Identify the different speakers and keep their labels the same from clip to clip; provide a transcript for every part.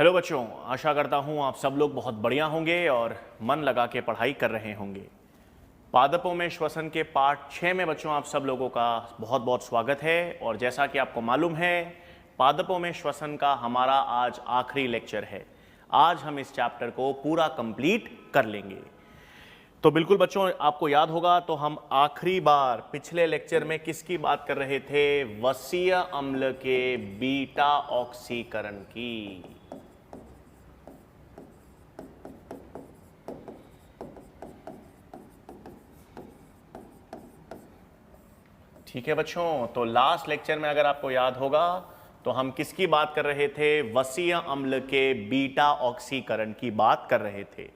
Speaker 1: Hello बच्चों, आशा करता हूँ आप सब लोग बहुत बढ़िया होंगे और मन लगा के पढ़ाई कर रहे होंगे। पादपों में श्वसन के पार्ट 6 में बच्चों आप सब लोगों का बहुत बहुत स्वागत है। और जैसा कि आपको मालूम है, पादपों में श्वसन का हमारा आज आखिरी लेक्चर है। आज हम इस चैप्टर को पूरा कंप्लीट कर लेंगे। तो बिल्कुल बच्चों, आपको याद होगा तो हम आखिरी बार पिछले लेक्चर में किसकी बात कर रहे थे? वसीय अम्ल के बीटा ऑक्सीकरण की। ठीक है बच्चों, तो लास्ट लेक्चर में अगर आपको याद होगा तो हम किसकी बात कर रहे थे? वसीय अम्ल के बीटा ऑक्सीकरण की बात कर रहे थे।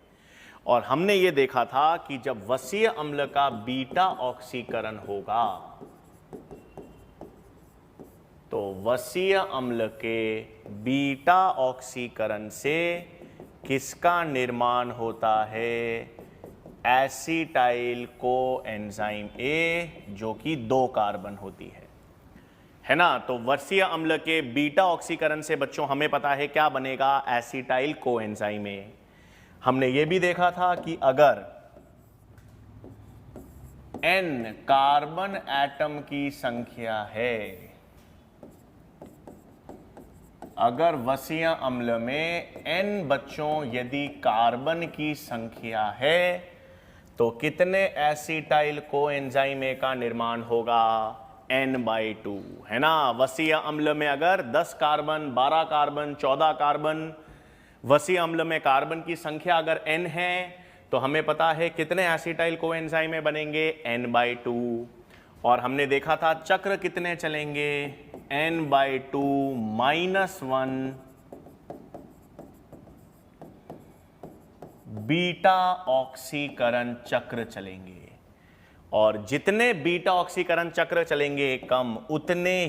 Speaker 1: और हमने ये देखा था कि जब वसीय अम्ल का बीटा ऑक्सीकरण होगा तो वसीय अम्ल के बीटा ऑक्सीकरण से किसका निर्माण होता है? एसिटाइल कोएंजाइम ए, जो कि 2 कार्बन होती है ना। तो वसीय अम्ल के बीटा ऑक्सीकरण से बच्चों हमें पता है क्या बनेगा? Acetyl coenzyme A. हमने ये भी देखा था कि अगर n कार्बन एटम की संख्या है, अगर वसीय अम्ल में n बच्चों यदि कार्बन की संख्या है तो कितने एसिटाइल कोएंजाइम ए का निर्माण होगा? n/2, है ना। वसीय अम्ल में अगर 10 कार्बन, 12 कार्बन, 14 कार्बन, वसीय अम्ल में कार्बन की संख्या अगर n है तो हमें पता है कितने एसिटाइल कोएंजाइम बनेंगे? n/2। और हमने देखा था चक्र कितने चलेंगे? n/2 -1 बीटा ऑक्सीकरण चक्र चलेंगे। और जितने बीटा ऑक्सीकरण चक्र चलेंगे कम, उतने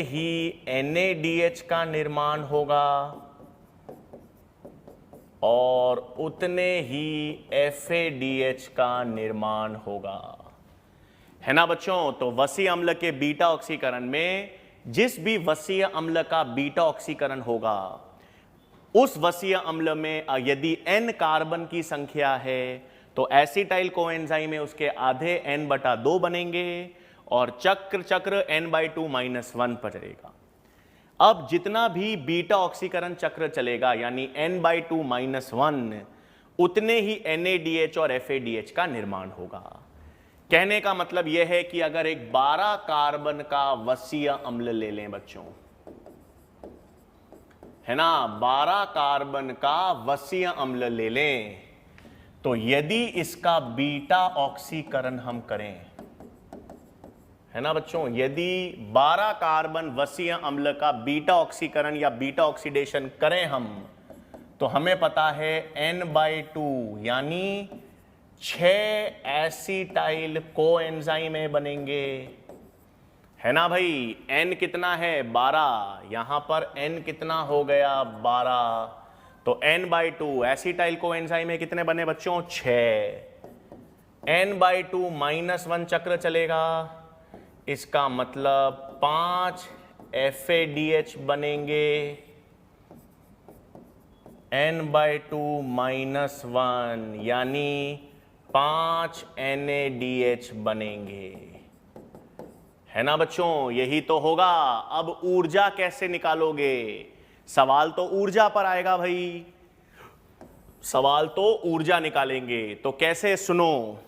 Speaker 1: ही NADH का निर्माण होगा और उतने ही FADH का निर्माण होगा, है ना बच्चों। तो वसीय अम्ल के बीटा ऑक्सीकरण में जिस भी वसीय अम्ल का बीटा ऑक्सीकरण होगा उस वसीय अम्ल में यदि n कार्बन की संख्या है तो एसिटाइल कोएंजाइम में उसके आधे n/2 बनेंगे और चक्र n/2 -1 पर चलेगा। अब जितना भी बीटा ऑक्सीकरण चक्र चलेगा यानी n/2 -1, उतने ही NADH और FADH का निर्माण होगा। कहने का मतलब यह है कि अगर एक 12 कार्बन का वसीय अम्ल ले लें बच्चों, है ना, 12 कार्बन का वसीय अम्ल ले लें, तो यदि इसका बीटा ऑक्सीकरण हम करें, है ना बच्चों, यदि 12 कार्बन वसीय अम्ल का बीटा ऑक्सीकरण या बीटा ऑक्सीडेशन करें हम, तो हमें पता है n/2 यानी 6 एसिटाइल कोएंजाइम बनेंगे, है ना भाई। n कितना है? 12। यहां पर n कितना हो गया? 12। तो n/2 एसिटाइल कोएंजाइम कितने बने बच्चों? 6। n/2 -1 चक्र चलेगा, इसका मतलब 5 FADH बनेंगे। n/2 -1 यानी 5 NADH बनेंगे, है ना बच्चों। यही तो होगा। अब ऊर्जा कैसे निकालोगे? सवाल तो ऊर्जा पर आएगा भाई, सवाल तो ऊर्जा निकालेंगे। तो कैसे? सुनो,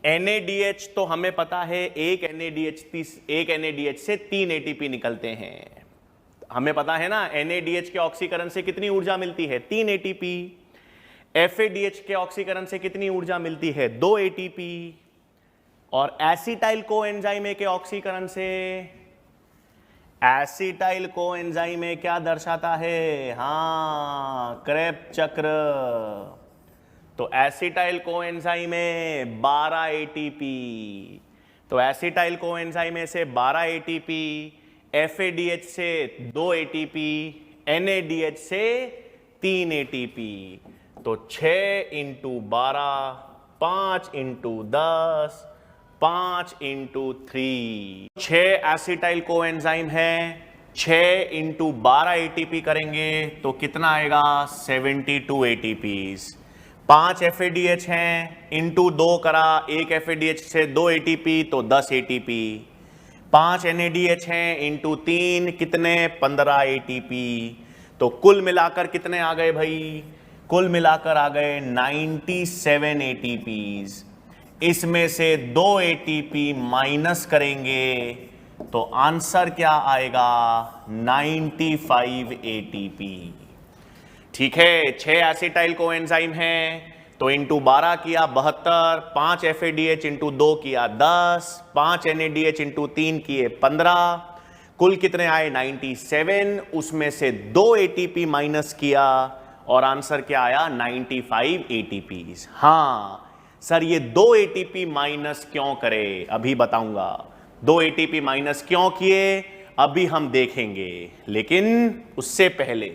Speaker 1: NADH तो हमें पता है एक NADH से 3 ATP निकलते हैं। हमें पता है ना NADH के ऑक्सीकरण से कितनी ऊर्जा मिलती है? 3 ATP। FADH के ऑक्सीकरण से कितनी ऊर्जा मिलती है? 2 ATP। और एसिटाइल कोएंजाइम के ऑक्सीकरण से, एसिटाइल कोएंजाइम क्या दर्शाता है? हाँ, क्रेब्स चक्र। तो एसिटाइल कोएंजाइम 12 ATP, तो एसिटाइल कोएंजाइम से 12 ATP, FADH से 2 ATP, NADH से 3 ATP। तो 6 × 12, 5 × 10, 5 × 3, 6 एसिटाइल कोएंजाइम है 6 इंटू 12 एटीपी करेंगे तो कितना आएगा 72 एटीपीज। 5 FADH हैं, इंटू 2 करा, 1 FADH से 2 ATP तो 10 ATP। 5 NADH हैं, इंटू 3 कितने 15 ATP। तो कुल मिलाकर कितने आ गए भाई, कुल मिलाकर आ गए 97 ATPs। इसमें से 2 ATP माइनस करेंगे तो आंसर क्या आएगा 95 ATP। ठीक है, 6 एसिटाइल कोएंजाइम हैं तो इंटू 12 किया 72, 5 FADH इंटू 2 किया 10, 5 NADH इंटू 3 किए 15, कुल कितने आए 97। उसमें से 2 ATP माइनस किया और आंसर क्या आया 95 ATPs। हाँ सर, ये 2 ATP माइनस क्यों करे अभी बताऊंगा। 2 ATP माइनस क्यों किए अभी हम देखेंगे, लेकिन उससे पहले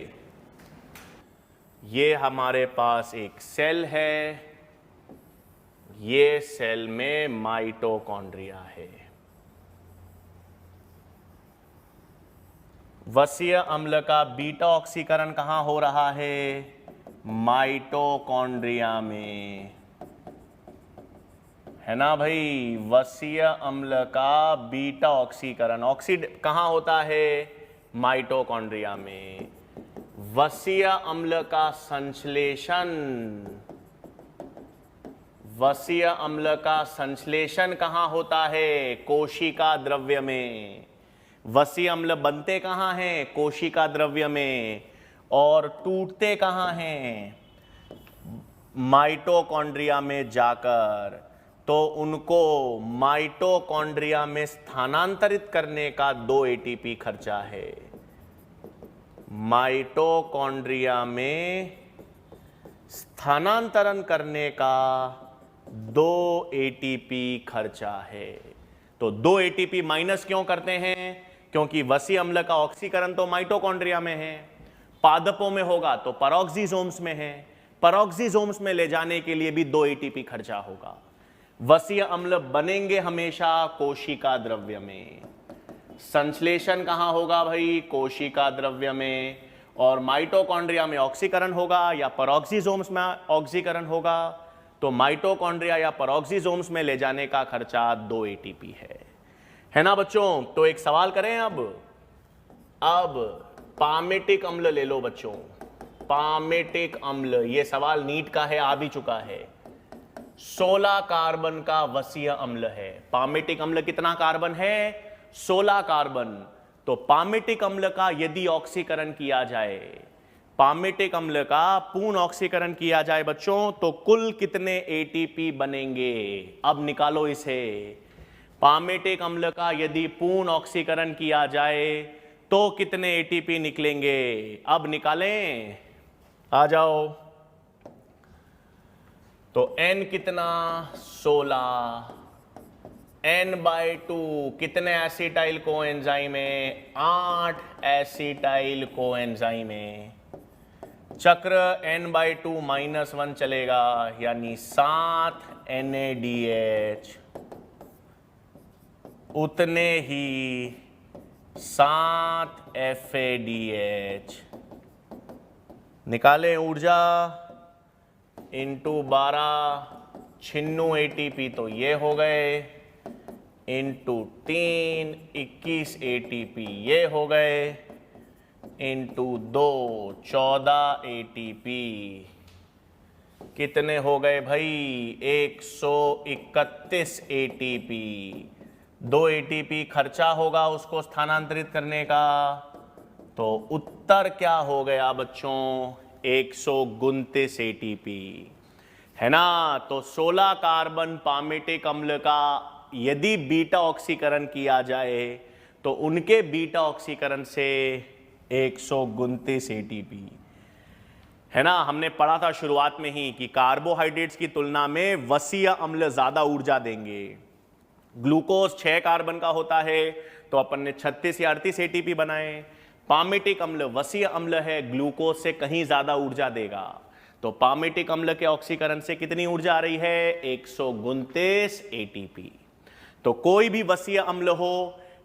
Speaker 1: ये हमारे पास एक सेल है, ये सेल में माइटोकॉन्ड्रिया है। वसीय अम्ल का बीटा ऑक्सीकरण कहां हो रहा है, माइटोकॉन्ड्रिया में, है ना भाई। वसीय अम्ल का बीटा ऑक्सीकरण ऑक्सीड कहां होता है, माइटोकॉन्ड्रिया में। वसीय अम्ल का संश्लेषण, वसीय अम्ल का संश्लेषण कहां होता है, कोशिका द्रव्य में। वसीय अम्ल बनते कहां हैं, कोशिका द्रव्य में, और टूटते कहां हैं, माइटोकॉन्ड्रिया में जाकर। तो उनको माइटोकॉन्ड्रिया में स्थानांतरित करने का 2 ATP खर्चा है। माइटोकॉन्ड्रिया में स्थानांतरण करने का 2 ATP खर्चा है। तो 2 ATP माइनस क्यों करते हैं, क्योंकि वसीय अम्ल का ऑक्सीकरण तो माइटोकॉन्ड्रिया में है, पादपों में होगा तो पेरोक्सिसोम्स में है, पेरोक्सिसोम्स में ले जाने के लिए भी 2 ATP खर्चा होगा। वसीय अम्ल बनेंगे हमेशा कोशिका द्रव्य में, संश्लेषण कहां होगा भाई, कोशिका द्रव्य में, और माइटोकॉन्ड्रिया में ऑक्सीकरण होगा या पेरोक्सिसोम्स में ऑक्सीकरण होगा। तो माइटोकॉन्ड्रिया या पेरोक्सिसोम्स में ले जाने का खर्चा 2 ATP है ना बच्चों। तो एक सवाल करें अब पामेटिक अम्ल ले लो बच्चों, पामेटिक अम्ल, ये सवाल नीट का है, आ भी चुका है। 16 कार्बन का वसीय अम्ल है। पामेटिक अम्ल कितना कार्बन है, 16 कार्बन। तो पामेटिक अम्ल का यदि ऑक्सीकरण किया जाए, पामेटिक अम्ल का पूर्ण ऑक्सीकरण किया जाए बच्चों, तो कुल कितने ATP बनेंगे, अब निकालो इसे। पामेटिक अम्ल का यदि पूर्ण ऑक्सीकरण किया जाए तो कितने ATP निकलेंगे, अब निकालें, आ जाओ। तो N कितना 16, N/2 कितने एसिटाइल कोएंजाइम है, 8 एसिटाइल कोएंजाइम है। चक्र N/2 -1 चलेगा, यानी 7 NADH, उतने ही 7 FADH। निकालें ऊर्जा, इंटू 12, 96 ATP तो ये हो गए, इंटू 3 21 ATP ये हो गए, इंटू 2 14 ATP कितने हो गए भाई 131 ATP। 2 ATP खर्चा होगा उसको स्थानांतरित करने का। तो उत्तर क्या हो गया बच्चों 129 ATP, है ना। तो 16 कार्बन पामेटिक अम्ल का यदि बीटा ऑक्सीकरण किया जाए तो उनके बीटा ऑक्सीकरण से 129 ATP, है ना। हमने पढ़ा था शुरुआत में ही कि कार्बोहाइड्रेट्स की तुलना में वसीय अम्ल ज्यादा ऊर्जा देंगे। ग्लूकोज 6 कार्बन का होता है तो अपन ने 36 या 38 ATP बनाए। पामेटिक अम्ल वसीय अम्ल है, ग्लूकोज से कहीं ज्यादा ऊर्जा देगा। तो पामेटिक अम्ल के ऑक्सीकरण से कितनी ऊर्जा आ रही है 129 ATP। तो कोई भी वसीय अम्ल हो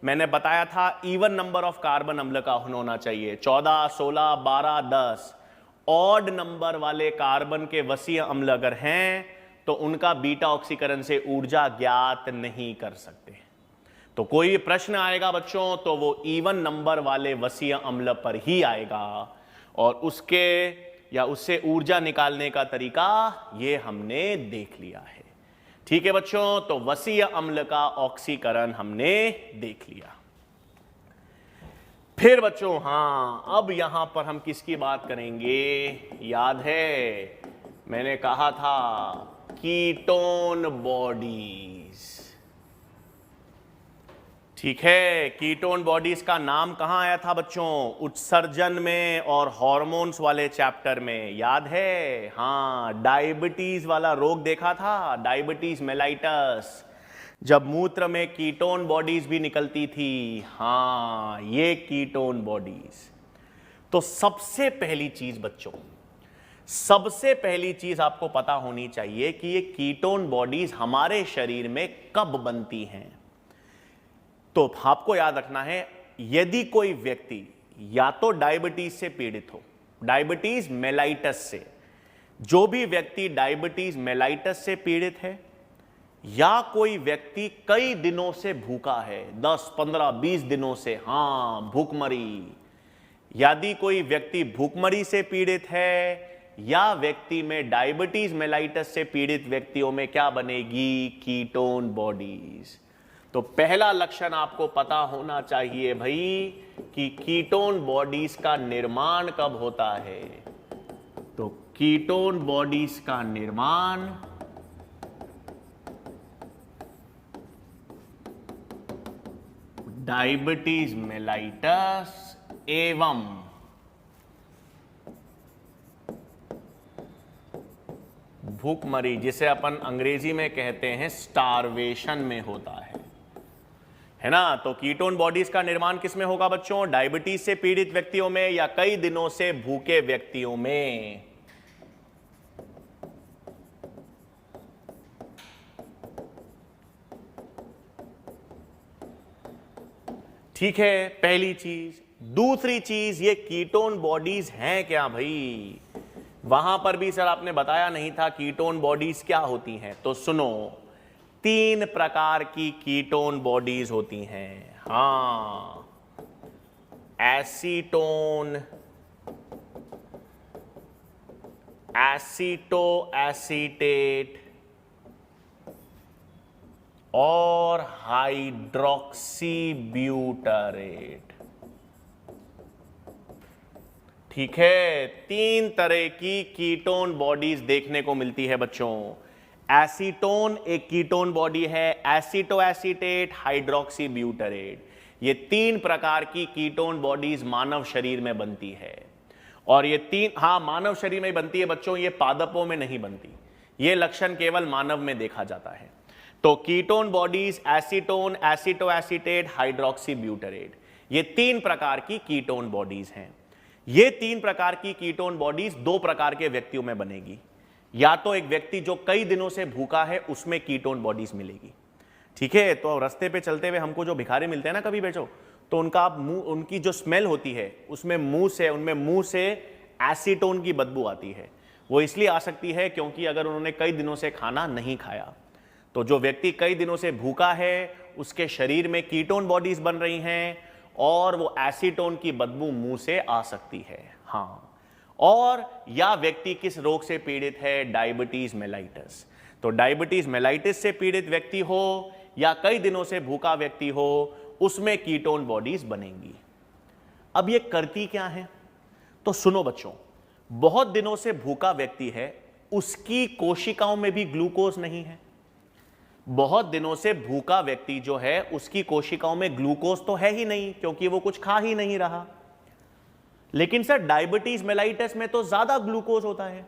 Speaker 1: मैंने बताया था इवन नंबर ऑफ कार्बन अम्ल का होना चाहिए, 14, 16, 12, 10। ऑड नंबर वाले कार्बन के वसीय अम्ल अगर हैं तो उनका बीटा ऑक्सीकरण से ऊर्जा ज्ञात नहीं कर सकते। तो कोई भी प्रश्न आएगा बच्चों तो वो इवन नंबर वाले वसीय अम्ल पर ही आएगा, और उसके या उससे ऊर्जा निकालने का तरीका ये हमने देख लिया है। ठीक है बच्चों, तो वसीय अम्ल का ऑक्सीकरण हमने देख लिया। फिर बच्चों हां, अब यहां पर हम किसकी बात करेंगे? याद है मैंने कहा था कीटोन बॉडीज। ठीक है, कीटोन बॉडीज का नाम कहां आया था बच्चों? उत्सर्जन में और हार्मोन्स वाले चैप्टर में, याद है? हां, डायबिटीज वाला रोग देखा था, डायबिटीज मेलाइटस, जब मूत्र में कीटोन बॉडीज भी निकलती थी। हां, ये कीटोन बॉडीज। तो सबसे पहली चीज बच्चों, सबसे पहली चीज आपको पता होनी चाहिए कि ये कीटोन बॉडीज हमारे शरीर में कब बनती हैं। तो आपको याद रखना है, यदि कोई व्यक्ति या तो डायबिटीज से पीड़ित हो, डायबिटीज मेलाइटस से, जो भी व्यक्ति डायबिटीज मेलाइटस से पीड़ित है, या कोई व्यक्ति कई दिनों से भूखा है, 10, 15, 20 दिनों से, हां भूखमरी, यदि कोई व्यक्ति भूखमरी से पीड़ित है, या व्यक्ति में डायबिटीज मेलाइटस से पीड़ित व्यक्तियों में क्या बनेगी? Ketone bodies. तो पहला लक्षण आपको पता होना चाहिए भाई कि कीटोन बॉडीज का निर्माण कब होता है। तो कीटोन बॉडीज का निर्माण डायबिटीज मेलाइटस एवं भूखमरी, जिसे अपन अंग्रेजी में कहते हैं स्टारवेशन, में होता है ना। तो कीटोन बॉडीज का निर्माण किस में होगा बच्चों? डायबिटीज से पीड़ित व्यक्तियों में या कई दिनों से भूखे व्यक्तियों में। ठीक है, पहली चीज। दूसरी चीज, ये कीटोन बॉडीज हैं क्या भाई? वहां पर भी सर आपने बताया नहीं था कीटोन बॉडीज क्या होती हैं। तो सुनो, 3 प्रकार की कीटोन बॉडीज होती हैं। हां, एसीटोन, एसीटो एसीटेट और हाइड्रोक्सी ब्यूटारेट। ठीक है, 3 तरह की कीटोन बॉडीज देखने को मिलती है बच्चों। एसीटोन एक कीटोन बॉडी है, एसीटो एसीटेट, हाइड्रोक्सी ब्यूटारेट, ये 3 प्रकार की कीटोन बॉडीज मानव शरीर में बनती है। और ये 3, हां मानव शरीर में बनती है बच्चों, ये पादपों में नहीं बनती। ये लक्षण केवल मानव में देखा जाता है। तो ketone bodies acetone, aceto acetate, hydroxy butyrate, ये 3 प्रकार की कीटोन बॉडीज हैं। ये 3 प्रकार की कीटोन बॉडीज 2 प्रकार के व्यक्तियों में बनेगी। या तो एक व्यक्ति जो कई दिनों से भूखा है उसमें कीटोन बॉडीज मिलेगी। ठीक है, तो रास्ते पे चलते हुए हमको जो भिखारी मिलते हैं ना कभी बेचो, तो उनका मुंह, उनकी जो स्मेल होती है उसमें उनमें मुंह से एसीटोन की बदबू आती है। वो इसलिए आ सकती है क्योंकि अगर उन्होंने कई दिनों से खाना नहीं खाया। तो जो व्यक्ति कई दिनों से भूखा है उसके शरीर में कीटोन बॉडीज बन रही हैं और वो एसीटोन की बदबू मुंह से आ सकती है। हां, और या व्यक्ति किस रोग से पीड़ित है? Diabetes mellitus. तो डायबिटीज मेलाइटिस से पीड़ित व्यक्ति हो या कई दिनों से भूखा व्यक्ति हो, उसमें कीटोन बॉडीज बनेंगी। अब ये करती क्या है? तो सुनो बच्चों, बहुत दिनों से भूखा व्यक्ति है, उसकी कोशिकाओं में भी ग्लूकोज नहीं है। बहुत दिनों से भूखा व्यक्ति जो है उसकी कोशिकाओं में ग्लूकोज तो है ही नहीं, क्योंकि वो कुछ खा ही नहीं रहा। लेकिन सर डायबिटीज मेलाइटिस में तो ज्यादा ग्लूकोज होता है।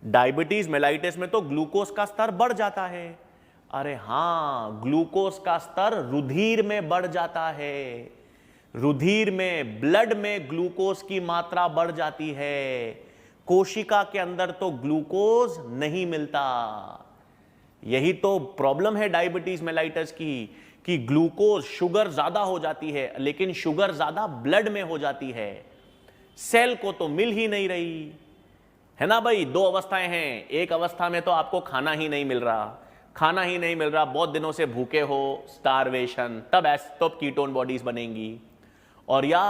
Speaker 1: डायबिटीज मेलाइटिस में तो ग्लूकोज का स्तर बढ़ जाता है। अरे हां, ग्लूकोज का स्तर रुधिर में बढ़ जाता है। रुधिर में, ब्लड में ग्लूकोज की मात्रा बढ़ जाती है। कोशिका के अंदर तो ग्लूकोज नहीं मिलता। यही तो प्रॉब्लम है डायबिटीज मेलाइटिस की कि ग्लूकोज शुगर ज्यादा हो जाती है, लेकिन शुगर ज्यादा ब्लड में हो जाती है, सेल को तो मिल ही नहीं रही, है ना भाई। दो अवस्थाएं हैं, एक अवस्था में तो आपको खाना ही नहीं मिल रहा, खाना ही नहीं मिल रहा, बहुत दिनों से भूखे हो, स्टारवेशन, तब कीटोन बॉडीज बनेंगी। और या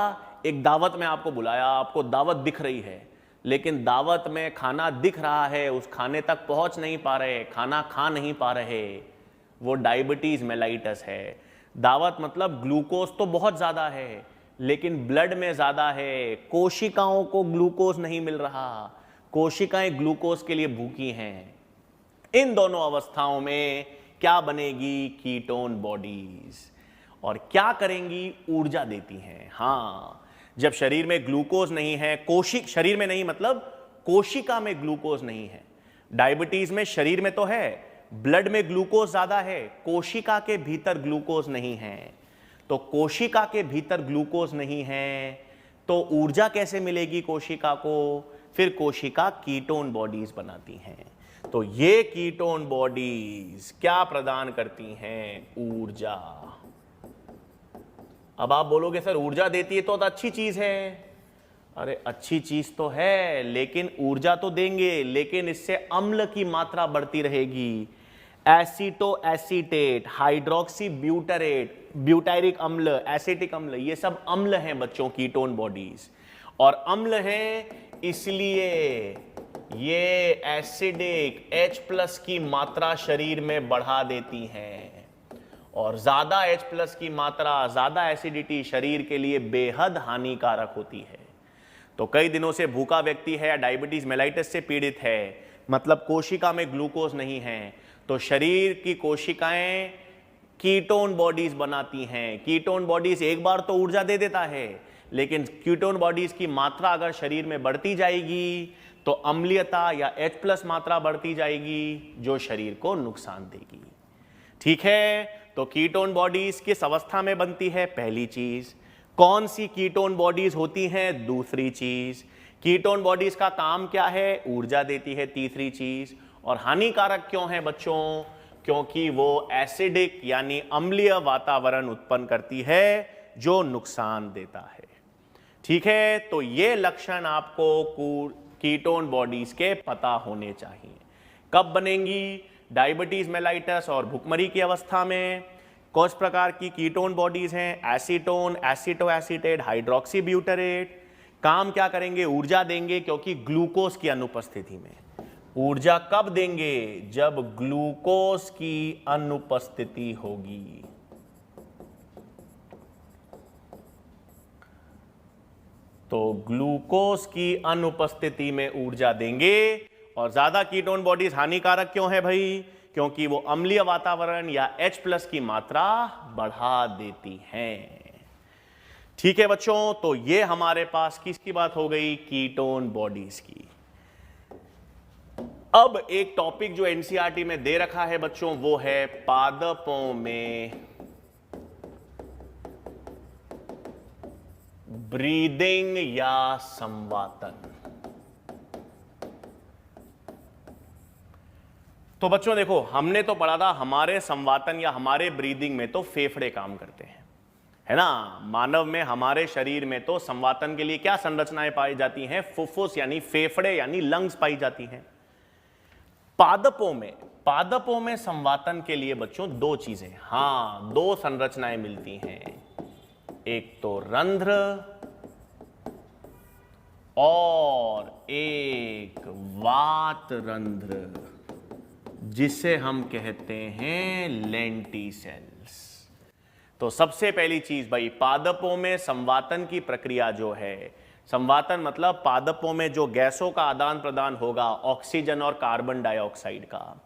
Speaker 1: एक दावत में आपको बुलाया, आपको दावत दिख रही है, लेकिन दावत में खाना दिख रहा है, उस खाने तक पहुंच नहीं पा रहे, खाना खा नहीं पा रहे, वो डायबिटीज मेलाइटस है। दावत मतलब ग्लूकोज तो बहुत ज्यादा है, लेकिन ब्लड में ज्यादा है, कोशिकाओं को ग्लूकोज नहीं मिल रहा, कोशिकाएं ग्लूकोज के लिए भूखी हैं। इन दोनों अवस्थाओं में क्या बनेगी? Ketone bodies. और क्या करेंगी? ऊर्जा देती हैं। हां, जब शरीर में ग्लूकोज नहीं है, शरीर में नहीं मतलब कोशिका में ग्लूकोज नहीं है। डायबिटीज में शरीर में तो है, ब्लड में ग्लूकोज ज्यादा है, कोशिका के भीतर ग्लूकोज नहीं है। तो कोशिका के भीतर ग्लूकोज नहीं है तो ऊर्जा कैसे मिलेगी कोशिका को? फिर कोशिका कीटोन बॉडीज बनाती हैं। तो ये कीटोन बॉडीज क्या प्रदान करती हैं? ऊर्जा। अब आप बोलोगे सर ऊर्जा देती है तो अच्छी चीज है। अरे अच्छी चीज तो है, लेकिन ऊर्जा तो देंगे, लेकिन इससे अम्ल की मात्रा बढ़ती रहेगी। Aceto acetate, hydroxy butyrate, butyric अम्ल, एसिटिक अम्ल, ये सब अम्ल हैं बच्चों, कीटोन बॉडीज। और अम्ल हैं इसलिए ये एसिडिक H+ की मात्रा शरीर में बढ़ा देती हैं। और ज्यादा H+ की मात्रा, ज्यादा एसिडिटी शरीर के लिए बेहद हानिकारक होती है। तो कई दिनों से भूखा व्यक्ति है या डायबिटीज मेलाइटिस से पीड़ित है, मतलब कोशिका में ग्लूकोज नहीं है, तो शरीर की कोशिकाएं कीटोन बॉडीज बनाती हैं। कीटोन बॉडीज एक बार तो ऊर्जा दे देता है, लेकिन कीटोन बॉडीज की मात्रा अगर शरीर में बढ़ती जाएगी तो अम्लीयता या H+ मात्रा बढ़ती जाएगी, जो शरीर को नुकसान देगी। ठीक है, तो कीटोन बॉडीज किस अवस्था में बनती है? पहली चीज। कौन सी कीटोन बॉडीज होती हैं? दूसरी चीज। कीटोन बॉडीज का काम क्या है? ऊर्जा देती है, तीसरी चीज। और हानिकारक क्यों है बच्चों? क्योंकि वो एसिडिक यानी अम्लीय वातावरण उत्पन्न करती है, जो नुकसान देता है। ठीक है, तो ये लक्षण आपको कीटोन बॉडीज के पता होने चाहिए। कब बनेंगी? डायबिटीज मेलाइटस और भुखमरी की अवस्था में। कौन प्रकार की कीटोन बॉडीज हैं? Acetone, aceto acetate, hydroxy butyrate. काम क्या करेंगे? ऊर्जा देंगे, क्योंकि ग्लूकोज की अनुपस्थिति में। ऊर्जा कब देंगे? जब ग्लूकोज की अनुपस्थिति होगी। तो ग्लूकोज की अनुपस्थिति में ऊर्जा देंगे। और ज्यादा कीटोन बॉडीज हानिकारक क्यों है भाई? क्योंकि वो अम्लीय वातावरण या H+ की मात्रा बढ़ा देती हैं। ठीक है बच्चों, तो ये हमारे पास किसकी बात हो गई? कीटोन बॉडीज की। अब एक टॉपिक जो एनसीईआरटी में दे रखा है बच्चों, वो है पादपों में ब्रीदिंग या संवातन। तो बच्चों देखो, हमने तो पढ़ा था हमारे संवातन या हमारे ब्रीदिंग में तो फेफड़े काम करते हैं, है ना। मानव में, हमारे शरीर में तो संवातन के लिए क्या संरचनाएं पाई जाती हैं? फुफ्फुस यानी फेफड़े यानी लंग्स पाई जाती हैं। पादपों में संवातन के लिए बच्चों दो चीजें, हां, दो संरचनाएं मिलती हैं। एक तो रंध्र और एक वात रंध्र, जिसे हम कहते हैं लेंटिसेल्स। तो सबसे पहली चीज भाई, पादपों में संवातन की प्रक्रिया जो है, संवातन मतलब पादपों में जो गैसों का आदान प्रदान होगा, ऑक्सीजन और कार्बन डाइऑक्साइड का।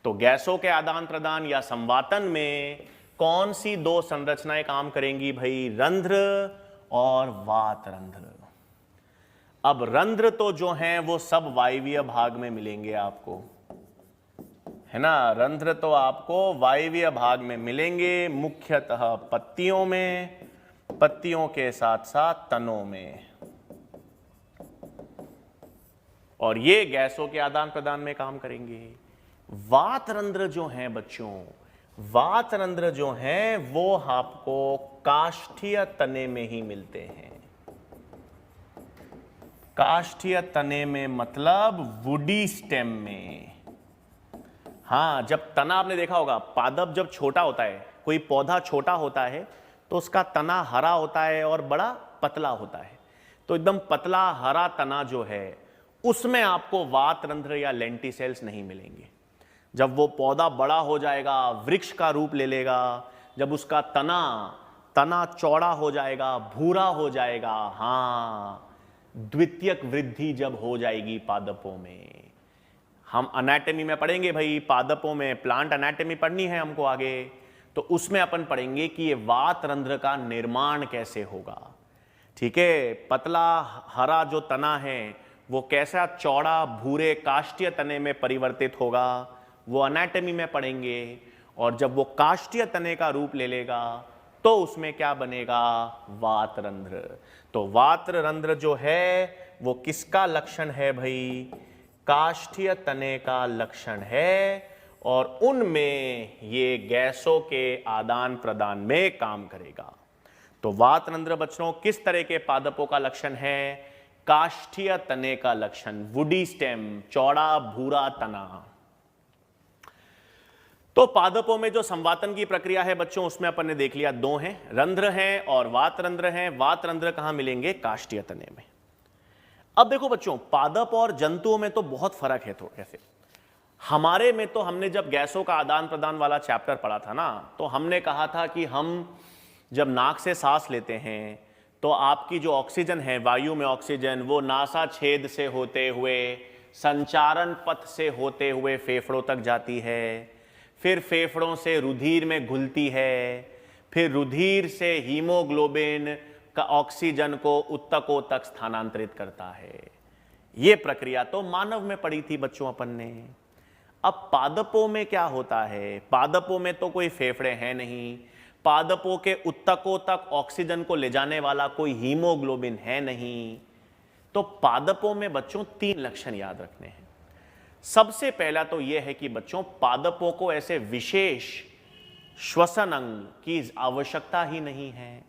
Speaker 1: तो गैसों के आदान प्रदान या संवातन में कौन सी दो संरचनाएं काम करेंगी भाई? रंध्र और वात रंध्र। अब रंध्र तो जो हैं वो सब वायवीय भाग में मिलेंगे आपको, है ना। रंध्र तो आपको वायवीय भाग में मिलेंगे, मुख्यतः पत्तियों में, पत्तियों के साथ साथ तनों में। और ये गैसों के आदान प्रदान में काम करेंगे। वात रंध्र जो हैं बच्चों, वातरंध्र जो हैं वो आपको काष्ठीय तने में ही मिलते हैं। काष्ठीय तने में मतलब वुडी स्टेम में। हाँ, जब तना आपने देखा होगा, पादप जब छोटा होता है, कोई पौधा छोटा होता है तो उसका तना हरा होता है और बड़ा पतला होता है। तो एकदम पतला हरा तना जो है उसमें आपको वातरंध्र या लेंटिसेल्स नहीं मिलेंगे। जब वो पौधा बड़ा हो जाएगा, वृक्ष का रूप ले लेगा, जब उसका तना चौड़ा हो जाएगा, भूरा हो जाएगा, हाँ, द्वितीयक वृद्धि जब हो जाएगी पादपों में। हम एनाटॉमी में पढ़ेंगे भाई, पादपों में प्लांट एनाटॉमी पढ़नी है हमको आगे, तो उसमें अपन पढ़ेंगे कि ये वातरंध्र का निर्माण कैसे होगा। ठीक है, पतला हरा जो तना है वो कैसा चौड़ा भूरे काष्ठीय तने में परिवर्तित होगा, वो एनाटॉमी में पढ़ेंगे। और जब वो काष्ठीय तने का रूप ले लेगा तो उसमें क्या बनेगा, वातरंध्र। तो वातरंध्र जो है वो किसका लक्षण है भाई, काष्ठीय तने का लक्षण है, और उनमें ये गैसों के आदान प्रदान में काम करेगा। तो वातरंध्र बच्चों किस तरह के पादपों का लक्षण है, काष्ठीय तने का लक्षण, वुडी स्टेम, चौड़ा भूरा तना। तो पादपों में जो संवातन की प्रक्रिया है बच्चों, उसमें अपन ने देख लिया दो हैं, रंध्र हैं और वातरंध्र हैं। वातरंध्र कहां मिलेंगे, काष्ठीय तने में। अब देखो बच्चों, पादप और जंतुओं में तो बहुत फर्क है थोड़े से। हमारे में तो हमने जब गैसों का आदान प्रदान वाला चैप्टर पढ़ा था ना, तो हमने कहा था कि हम जब नाक से सांस लेते हैं तो आपकी जो ऑक्सीजन है, वायु में ऑक्सीजन, वो नासा छेद से होते हुए, संचारण पथ से होते हुए फेफड़ों तक जाती है, फिर फेफड़ों से रुधिर में घुलती है, फिर रुधिर से हीमोग्लोबिन का ऑक्सीजन को उत्तकों तक स्थानांतरित करता है। यह प्रक्रिया तो मानव में पड़ी थी बच्चों अपन ने। अब पादपों में क्या होता है, पादपों में तो कोई फेफड़े हैं नहीं, पादपों के उत्तकों तक ऑक्सीजन को ले जाने वाला कोई हीमोग्लोबिन है नहीं। तो पादपों में बच्चों तीन लक्षण याद रखने हैं। सबसे पहला तो यह है कि बच्चों, पादपों को ऐसे विशेष श्वसन अंग की आवश्यकता ही नहीं है।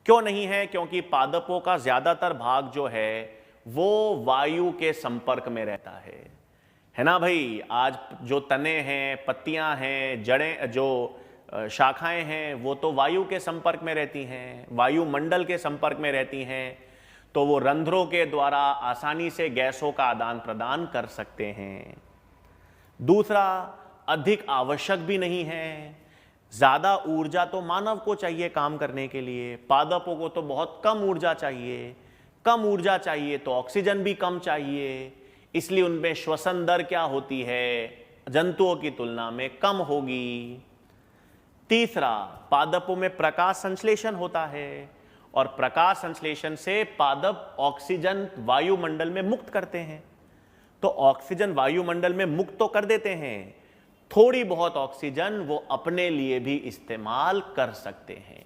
Speaker 1: क्यों नहीं है, क्योंकि पादपों का ज्यादातर भाग जो है वो वायु के संपर्क में रहता है ना भाई। आज जो तने हैं, पत्तियां हैं, जड़ें, जो शाखाएं हैं, वो तो वायु के संपर्क में रहती हैं, वायुमंडल के संपर्क में रहती हैं। तो वो रंध्रों के द्वारा आसानी से गैसों का आदान प्रदान कर सकते हैं। दूसरा, अधिक आवश्यक भी नहीं है। ज्यादा ऊर्जा तो मानव को चाहिए काम करने के लिए, पादपों को तो बहुत कम ऊर्जा चाहिए। कम ऊर्जा चाहिए तो ऑक्सीजन भी कम चाहिए, इसलिए उनमें श्वसन दर क्या होती है, जंतुओं की तुलना में कम होगी। तीसरा, पादपों में प्रकाश संश्लेषण होता है, और प्रकाश संश्लेषण से पादप ऑक्सीजन वायुमंडल में मुक्त करते हैं। तो ऑक्सीजन वायुमंडल में मुक्त तो कर देते हैं, थोड़ी बहुत ऑक्सीजन वो अपने लिए भी इस्तेमाल कर सकते हैं।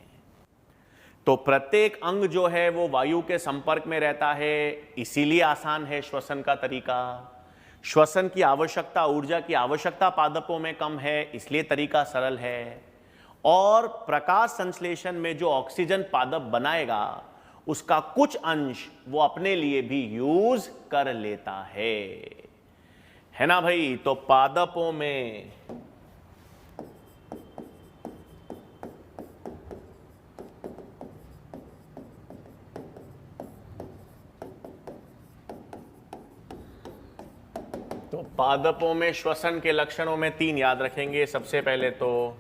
Speaker 1: तो प्रत्येक अंग जो है वो वायु के संपर्क में रहता है, इसीलिए आसान है श्वसन का तरीका। श्वसन की आवश्यकता, ऊर्जा की आवश्यकता पादपों में कम है, इसलिए तरीका सरल है। और प्रकाश संश्लेषण में जो ऑक्सीजन पादप बनाएगा उसका कुछ अंश वो अपने लिए भी यूज कर लेता है ना भाई। तो पादपों में श्वसन के लक्षणों में तीन याद रखेंगे। सबसे पहले तो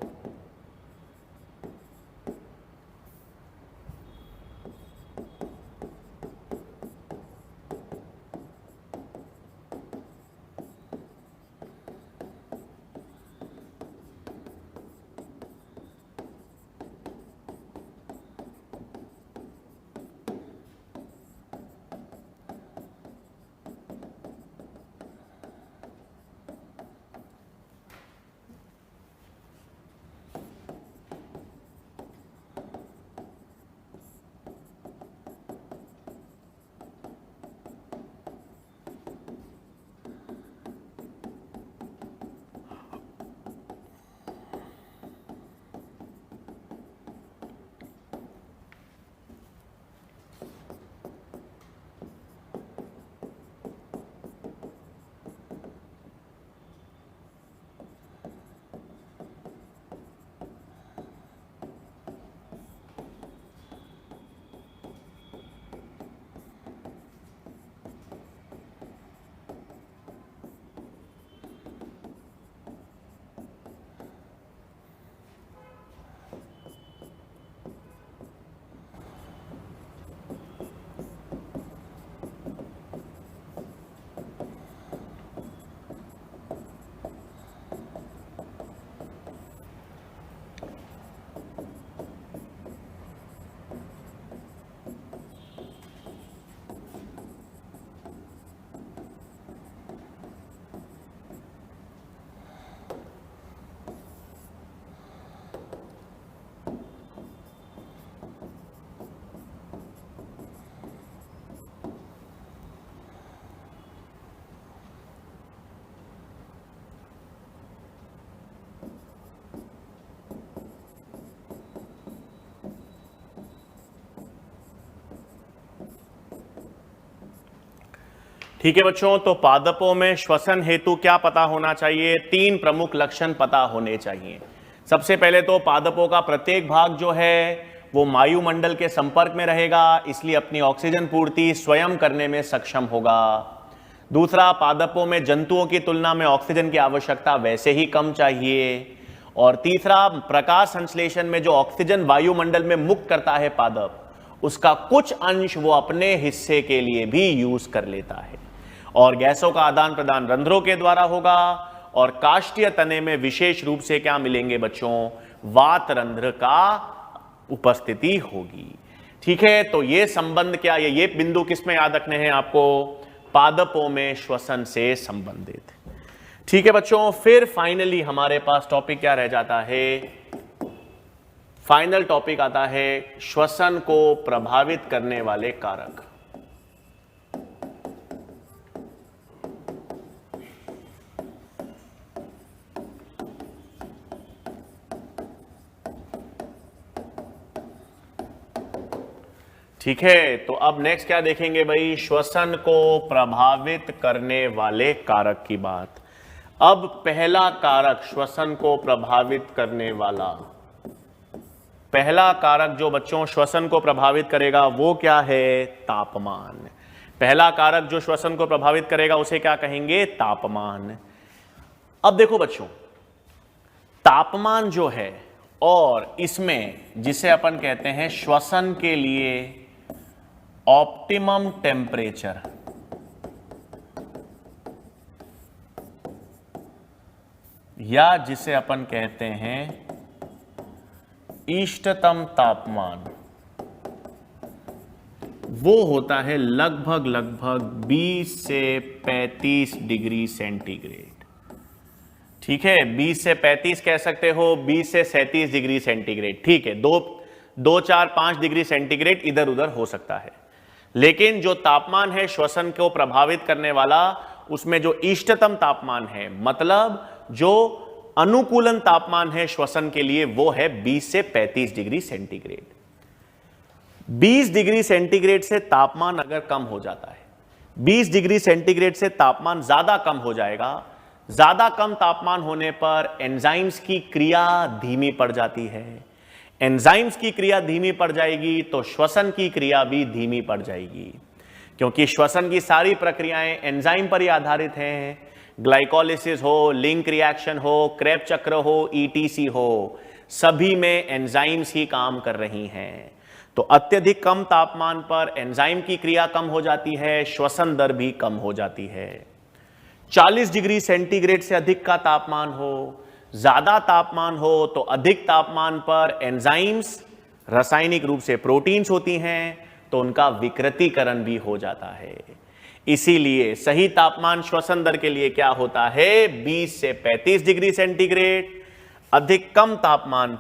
Speaker 1: ठीक है बच्चों, तो पादपों में श्वसन हेतु क्या पता होना चाहिए? 3 प्रमुख लक्षण पता होने चाहिए। सबसे पहले तो पादपों का प्रत्येक भाग जो है वो वायुमंडल के संपर्क में रहेगा, इसलिए अपनी ऑक्सीजन पूर्ति स्वयं करने में सक्षम होगा। दूसरा, पादपों में जंतुओं की तुलना में ऑक्सीजन की आवश्यकता वैसे ही कम चाहिए। और तीसरा, प्रकाश संश्लेषण में जो ऑक्सीजन वायुमंडल में मुक्त करता है पादप, उसका कुछ अंश वो अपने हिस्से के लिए भी यूज कर लेता है। और गैसों का आदान प्रदान रंध्रों के द्वारा होगा। और काष्ठीय तने में विशेष रूप से क्या मिलेंगे बच्चों? वात रंध्र का उपस्थिति होगी। ठीक है, तो ये संबंध क्या, ये बिंदु किसमें याद रखने हैं आपको? पादपों में श्वसन से संबंधित। ठीक है बच्चों, फिर फाइनली हमारे पास टॉपिक क्या रह जाता है? फाइनल टॉपिक आता है श्वसन को प्रभावित करने वाले कारक। ठीक है, तो अब नेक्स्ट क्या देखेंगे भाई? श्वसन को प्रभावित करने वाले कारक की बात। अब पहला कारक श्वसन को प्रभावित करने वाला, पहला कारक जो बच्चों श्वसन को प्रभावित करेगा वो क्या है? तापमान। पहला कारक जो श्वसन को प्रभावित करेगा उसे क्या कहेंगे? तापमान। अब देखो बच्चों, तापमान जो है और इसमें जिसे अपन कहते हैं श्वसन के लिए ऑप्टिमम टेम्परेचर, या जिसे अपन कहते हैं इष्टतम तापमान, वो होता है लगभग 20 से 35 डिग्री सेंटीग्रेड। ठीक है, 20 से 35 कह सकते हो, 20 से 37 डिग्री सेंटीग्रेड। ठीक है, 2, 4, 5 डिग्री सेंटीग्रेड इधर उधर हो सकता है, लेकिन जो तापमान है श्वसन को प्रभावित करने वाला, उसमें जो इष्टतम तापमान है, मतलब जो अनुकूलन तापमान है श्वसन के लिए, वो है 20 से 35 डिग्री सेंटीग्रेड। 20 डिग्री सेंटीग्रेड से तापमान अगर कम हो जाता है, 20 डिग्री सेंटीग्रेड से तापमान ज्यादा कम हो जाएगा। ज्यादा कम तापमान होने पर एंजाइम्स की क्रिया धीमी पड़ जाती है। एंजाइम्स की क्रिया धीमी पड़ जाएगी तो श्वसन की क्रिया भी धीमी पड़ जाएगी, क्योंकि श्वसन की सारी प्रक्रियाएं एंजाइम पर ही आधारित हैं। ग्लाइकोलिसिस हो, लिंक रिएक्शन हो, क्रेब चक्र हो, ईटीसी हो, सभी में एंजाइम्स ही काम कर रही हैं। तो अत्यधिक कम तापमान पर एंजाइम की क्रिया कम हो जाती है, श्वसन दर भी कम हो जाती है। 40 डिग्री सेंटीग्रेड से अधिक का तापमान हो, ज्यादा तापमान हो तो अधिक तापमान पर एंजाइम्स रासायनिक रूप से प्रोटीन्स होती हैं, तो उनका विकृतीकरण भी हो जाता है। इसीलिए सही तापमान श्वसन दर के लिए क्या होता है? 20 से 35 डिग्री सेंटीग्रेड। अधिक कम तापमान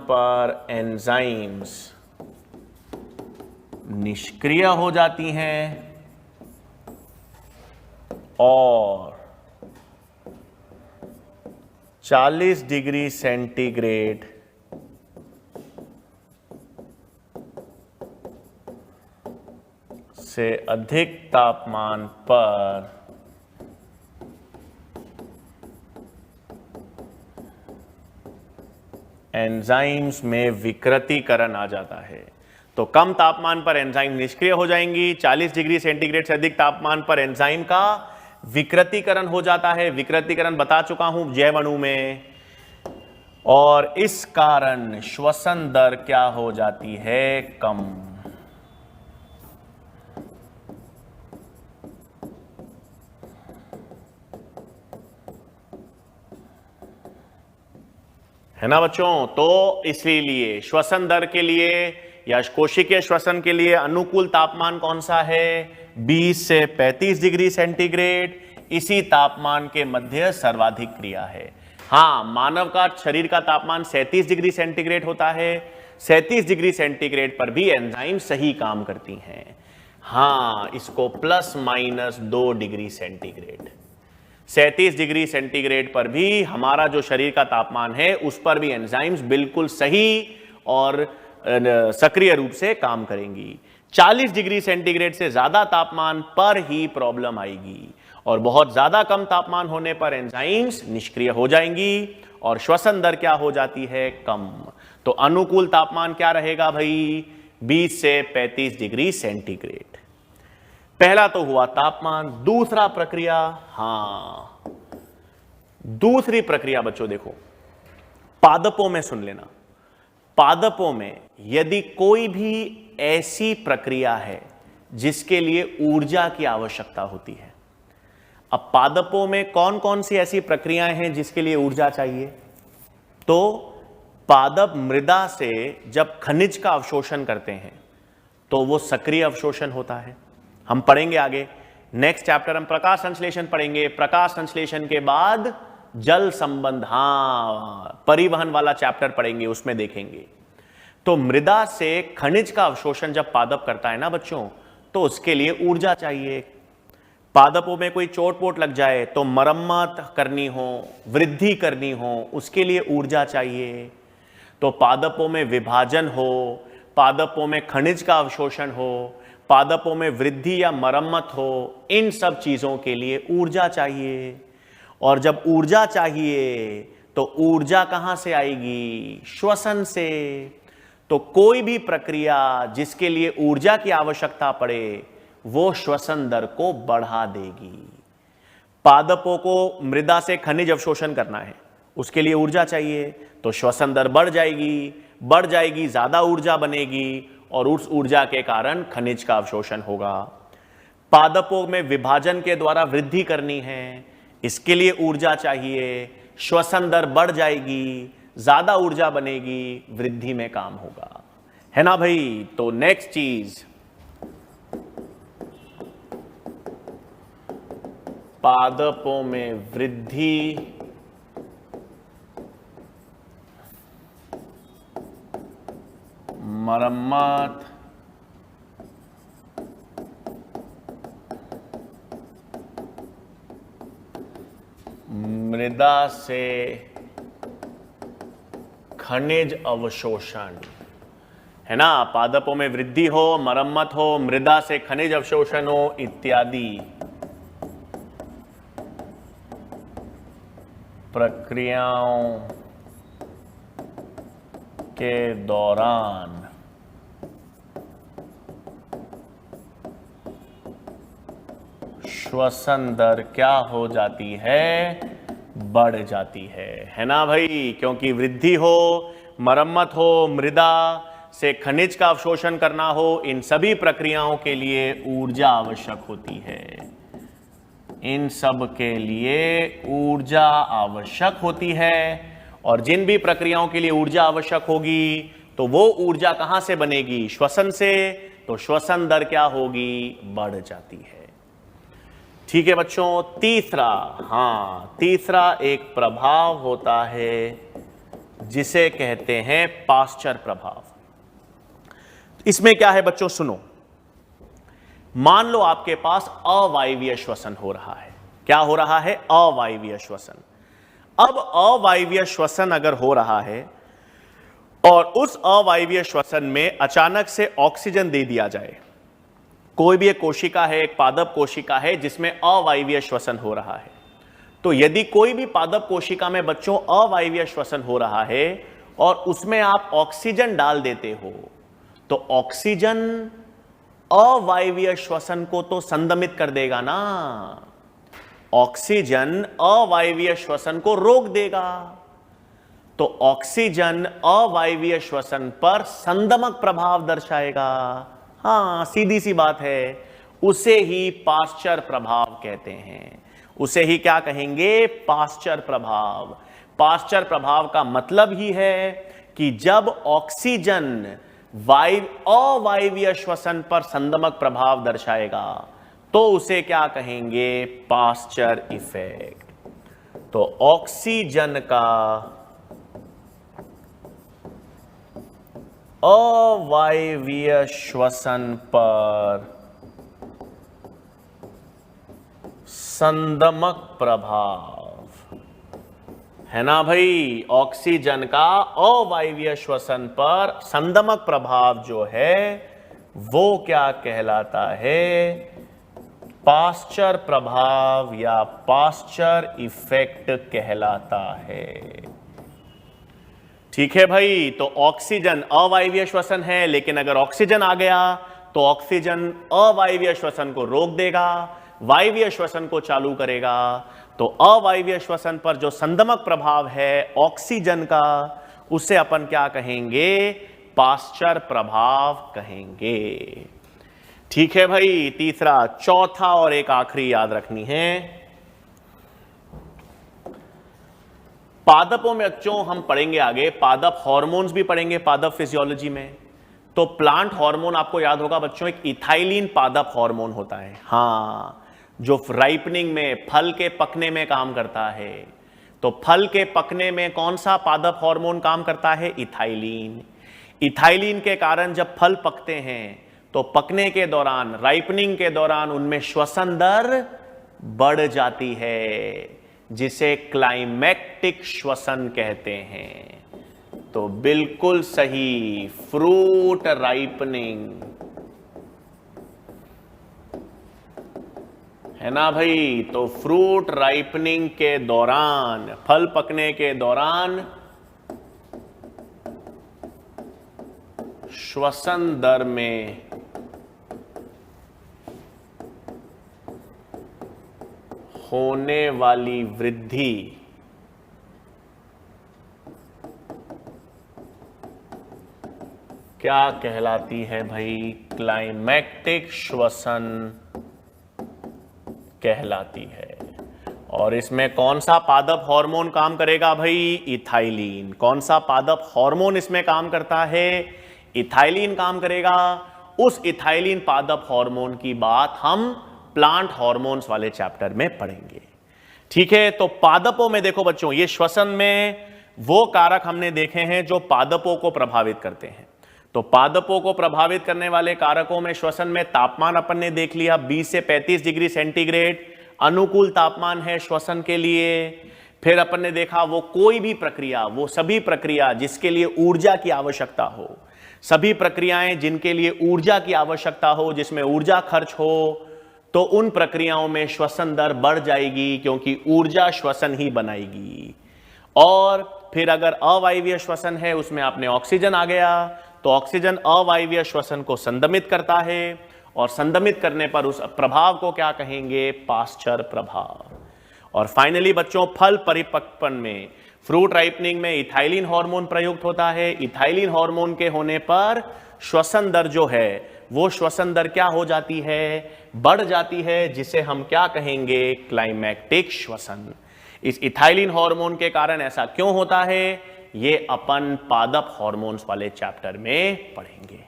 Speaker 1: पर एंजाइम्स निष्क्रिय हो जाती हैं और 40 डिग्री सेंटीग्रेड से अधिक तापमान पर एंजाइम्स में विकृतीकरण आ जाता है। तो कम तापमान पर एंजाइम निष्क्रिय हो जाएंगी, 40 डिग्री सेंटीग्रेड से अधिक तापमान पर एंजाइम का विकृतीकरण हो जाता है। विकृतीकरण बता चुका हूं जैव अणु में, और इस कारण श्वसन दर क्या हो जाती है? कम। है ना बच्चों? तो इसीलिए श्वसन दर के लिए या कोशिकीय श्वसन के लिए अनुकूल तापमान कौन सा है? 20 से 35 डिग्री सेंटीग्रेड। इसी तापमान के मध्य सर्वाधिक क्रिया है। हां, मानव का शरीर का तापमान 37 डिग्री सेंटीग्रेड होता है। 37 डिग्री सेंटीग्रेड पर भी एंजाइम सही काम करती हैं। हां, इसको ±2 डिग्री सेंटीग्रेड, 37 डिग्री सेंटीग्रेड पर भी हमारा जो शरीर का तापमान है उस पर भी एंजाइम्स बिल्कुल सही और सक्रिय रूप से काम करेंगी। 40 डिग्री सेंटीग्रेड से ज्यादा तापमान पर ही प्रॉब्लम आएगी और बहुत ज्यादा कम तापमान होने पर एंजाइम्स निष्क्रिय हो जाएंगी और श्वसन दर क्या हो जाती है, कम। तो अनुकूल तापमान क्या रहेगा भाई, 20 से 35 डिग्री सेंटीग्रेड। पहला तो हुआ तापमान। दूसरा प्रक्रिया, हां दूसरी प्रक्रिया बच्चों देखो, पादपों में सुन लेना। पादपों में यदि कोई भी ऐसी प्रक्रिया है जिसके लिए ऊर्जा की आवश्यकता होती है। अब पादपों में कौन कौन सी ऐसी प्रक्रियाएं हैं जिसके लिए ऊर्जा चाहिए? तो पादप मृदा से जब खनिज का अवशोषण करते हैं तो वो सक्रिय अवशोषण होता है। हम पढ़ेंगे आगे, नेक्स्ट चैप्टर हम प्रकाश संश्लेषण पढ़ेंगे। प्रकाश संश्लेषण के बाद जल संबंध, परिवहन वाला चैप्टर पढ़ेंगे, उसमें देखेंगे। तो मृदा से खनिज का अवशोषण जब पादप करता है ना बच्चों, तो उसके लिए ऊर्जा चाहिए। पादपों में कोई चोट पोट लग जाए तो मरम्मत करनी हो, वृद्धि करनी हो, उसके लिए ऊर्जा चाहिए। तो पादपों में विभाजन हो, पादपों में खनिज का अवशोषण हो, पादपों में वृद्धि या मरम्मत हो, इन सब चीजों के लिए ऊर्जा चाहिए। और जब ऊर्जा चाहिए तो ऊर्जा कहां से आएगी? श्वसन से। तो कोई भी प्रक्रिया जिसके लिए ऊर्जा की आवश्यकता पड़े वो श्वसन दर को बढ़ा देगी। पादपों को मृदा से खनिज अवशोषण करना है, उसके लिए ऊर्जा चाहिए, तो श्वसन दर बढ़ जाएगी, ज्यादा ऊर्जा बनेगी और उस ऊर्जा के कारण खनिज का अवशोषण होगा। पादपों में विभाजन के द्वारा वृद्धि करनी है, इसके लिए ऊर्जा चाहिए, श्वसन दर बढ़ जाएगी, ज्यादा ऊर्जा बनेगी, वृद्धि में काम होगा, है ना भाई। तो नेक्स्ट चीज, पादपों में वृद्धि, मरम्मत, मृदा से खनिज अवशोषण, है ना। पादपों में वृद्धि हो, मरम्मत हो, मृदा से खनिज अवशोषण हो इत्यादि प्रक्रियाओं के दौरान श्वसन दर क्या हो जाती है? बढ़ जाती है ना भाई। क्योंकि वृद्धि हो, मरम्मत हो, मृदा से खनिज का अवशोषण करना हो, इन सभी प्रक्रियाओं के लिए ऊर्जा आवश्यक होती है। इन सब के लिए ऊर्जा आवश्यक होती है और जिन भी प्रक्रियाओं के लिए ऊर्जा आवश्यक होगी तो वो ऊर्जा कहां से बनेगी? श्वसन से। तो श्वसन दर क्या होगी? बढ़ जाती है। ठीक है बच्चों। तीसरा एक प्रभाव होता है जिसे कहते हैं पास्चर प्रभाव। इसमें क्या है बच्चों, सुनो। मान लो आपके पास अवायवीय श्वसन हो रहा है। क्या हो रहा है? अवायवीय श्वसन। अब अवायवीय श्वसन अगर हो रहा है और उस अवायवीय श्वसन में अचानक से ऑक्सीजन दे दिया जाए, कोई भी एक कोशिका है, एक पादप कोशिका है जिसमें अवायवीय श्वसन हो रहा है, तो यदि कोई भी पादप कोशिका में बच्चों अवायवीय श्वसन हो रहा है और उसमें आप ऑक्सीजन डाल देते हो, तो ऑक्सीजन अवायवीय श्वसन को तो संदमित कर देगा ना। ऑक्सीजन अवायवीय श्वसन को रोक देगा। तो ऑक्सीजन अवायवीय श्वसन पर संदमक प्रभाव दर्शाएगा। हाँ, सीधी सी बात है। उसे ही पास्चर प्रभाव कहते हैं। उसे ही क्या कहेंगे? पास्चर प्रभाव। पास्चर प्रभाव का मतलब ही है कि जब ऑक्सीजन अवायवीय श्वसन पर संदमक प्रभाव दर्शाएगा तो उसे क्या कहेंगे? Pasture effect. तो ऑक्सीजन का अवायवीय श्वसन पर संदमक प्रभाव है ना भाई, ऑक्सीजन का अवायवीय श्वसन पर संदमक प्रभाव जो है वो क्या कहलाता है? पास्चर प्रभाव या पास्चर इफेक्ट कहलाता है। ठीक है भाई, तो ऑक्सीजन अवायवीय श्वसन है, लेकिन अगर ऑक्सीजन आ गया तो ऑक्सीजन अवायवीय श्वसन को रोक देगा, वायवीय श्वसन को चालू करेगा। तो अवायवीय श्वसन पर जो संदमक प्रभाव है ऑक्सीजन का, उसे अपन क्या कहेंगे? पास्चर प्रभाव कहेंगे। ठीक है भाई, तीसरा, चौथा और एक आखिरी याद रखनी है। पादपों में बच्चों हम पढ़ेंगे आगे, पादप हार्मोन्स भी पढ़ेंगे पादप फिजियोलॉजी में। तो प्लांट हार्मोन आपको याद होगा बच्चों, एक इथाइलिन पादप हार्मोन होता है, हाँ, जो राइपनिंग में, फल के पकने में काम करता है। तो फल के पकने में कौन सा पादप हार्मोन काम करता है? इथाइलिन। इथाइलिन के कारण जब फल पकते हैं तो पकने के दौरान, राइपनिंग के दौरान उनमें श्वसन दर बढ़ जाती है, जिसे क्लाइमेक्टिक श्वसन कहते हैं। तो बिल्कुल सही, फ्रूट राइपनिंग, है ना भाई। तो फ्रूट राइपनिंग के दौरान, फल पकने के दौरान श्वसन दर में होने वाली वृद्धि क्या कहलाती है भाई? क्लाइमेक्टिक श्वसन कहलाती है। और इसमें कौन सा पादप हार्मोन काम करेगा भाई? इथाइलिन। कौन सा पादप हार्मोन इसमें काम करता है? इथाइलिन काम करेगा। उस इथाइलिन पादप हार्मोन की बात हम प्लांट हार्मोन्स वाले चैप्टर में पढ़ेंगे। ठीक है, तो पादपों में देखो बच्चों, ये श्वसन में वो कारक हमने देखे हैं जो पादपों को प्रभावित करते हैं। तो पादपों को प्रभावित करने वाले कारकों में श्वसन में तापमान अपन ने देख लिया, 20 से 35 डिग्री सेंटीग्रेड अनुकूल तापमान है श्वसन के लिए। फिर अपन ने देखा वो कोई भी प्रक्रिया, वो सभी प्रक्रिया जिसके लिए ऊर्जा की आवश्यकता हो, सभी प्रक्रियाएं जिनके लिए ऊर्जा की आवश्यकता हो, जिसमें ऊर्जा खर्च हो, तो उन प्रक्रियाओं में श्वसन दर बढ़ जाएगी, क्योंकि ऊर्जा श्वसन ही बनाएगी। और फिर अगर अवायवीय श्वसन है, उसमें आपने ऑक्सीजन आ गया, तो ऑक्सीजन अवायवीय श्वसन को संदमित करता है, और संदमित करने पर उस प्रभाव को क्या कहेंगे? पास्चर प्रभाव। और फाइनली बच्चों, फल परिपक्वन में, फ्रूट राइपनिंग में इथाइलिन हार्मोन प्रयुक्त होता है। इथाइलिन हार्मोन के होने पर श्वसन दर जो है, वो श्वसन दर क्या हो जाती है? बढ़ जाती है, जिसे हम क्या कहेंगे? क्लाइमेक्टिक श्वसन। इस इथाइलिन हार्मोन के कारण ऐसा क्यों होता है, ये अपन पादप हार्मोन्स वाले चैप्टर में पढ़ेंगे।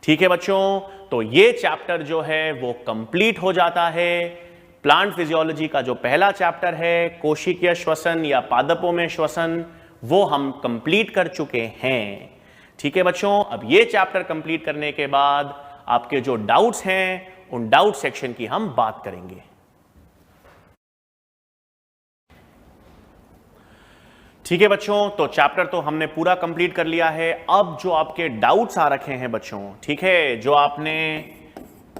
Speaker 1: ठीक है बच्चों, तो ये चैप्टर जो है वो कंप्लीट हो जाता है। प्लांट फिजियोलॉजी का जो पहला चैप्टर है, कोशिकीय श्वसन या पादपों में श्वसन, वो हम कंप्लीट कर चुके हैं। ठीक है बच्चों, अब ये चैप्टर कंप्लीट करने के बाद आपके जो डाउट्स हैं, उन डाउट सेक्शन की हम बात करेंगे। ठीक है बच्चों, तो चैप्टर तो हमने पूरा कंप्लीट कर लिया है। अब जो आपके डाउट्स आ रखे हैं बच्चों, ठीक है, जो आपने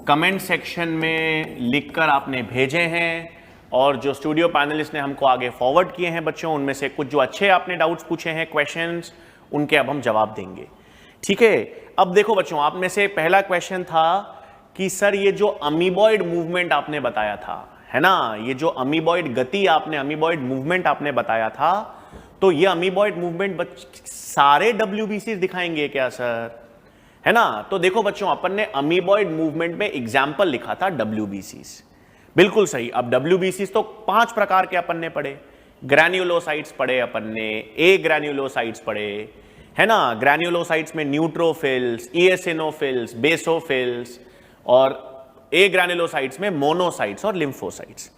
Speaker 1: कमेंट सेक्शन में लिखकर आपने भेजे हैं और जो स्टूडियो पैनलिस्ट ने हमको आगे फॉरवर्ड किए हैं बच्चों, उनमें से कुछ जो अच्छे आपने डाउट्स पूछे हैं, क्वेश्चंस, उनके अब हम जवाब देंगे। ठीक है, अब देखो बच्चों, आप में से पहला क्वेश्चन था कि सर ये जो अमीबॉइड मूवमेंट आपने बताया था, है ना, ये जो अमीबॉइड गति आपने, अमीबॉइड मूवमेंट आपने बताया था, तो ये अमीबॉइड मूवमेंट सारे WBCs दिखाएंगे क्या सर, है ना? तो देखो बच्चों, अपन ने अमीबॉइड मूवमेंट में एग्जाम्पल लिखा था WBCs, बिल्कुल सही। अब WBCs तो 5 प्रकार के अपन ने पढ़े। ग्रैन्युलोसाइट्स पढ़े अपन ने, ए ग्रैन्युलोसाइट्स पढ़े, है ना। ग्रैन्युलोसाइट्स में न्यूट्रोफिल्स, इएसिनोफिल्स, बेसोफिल्स, और ए ग्रैन्युलोसाइट्स में मोनोसाइट्स और लिम्फोसाइट्स।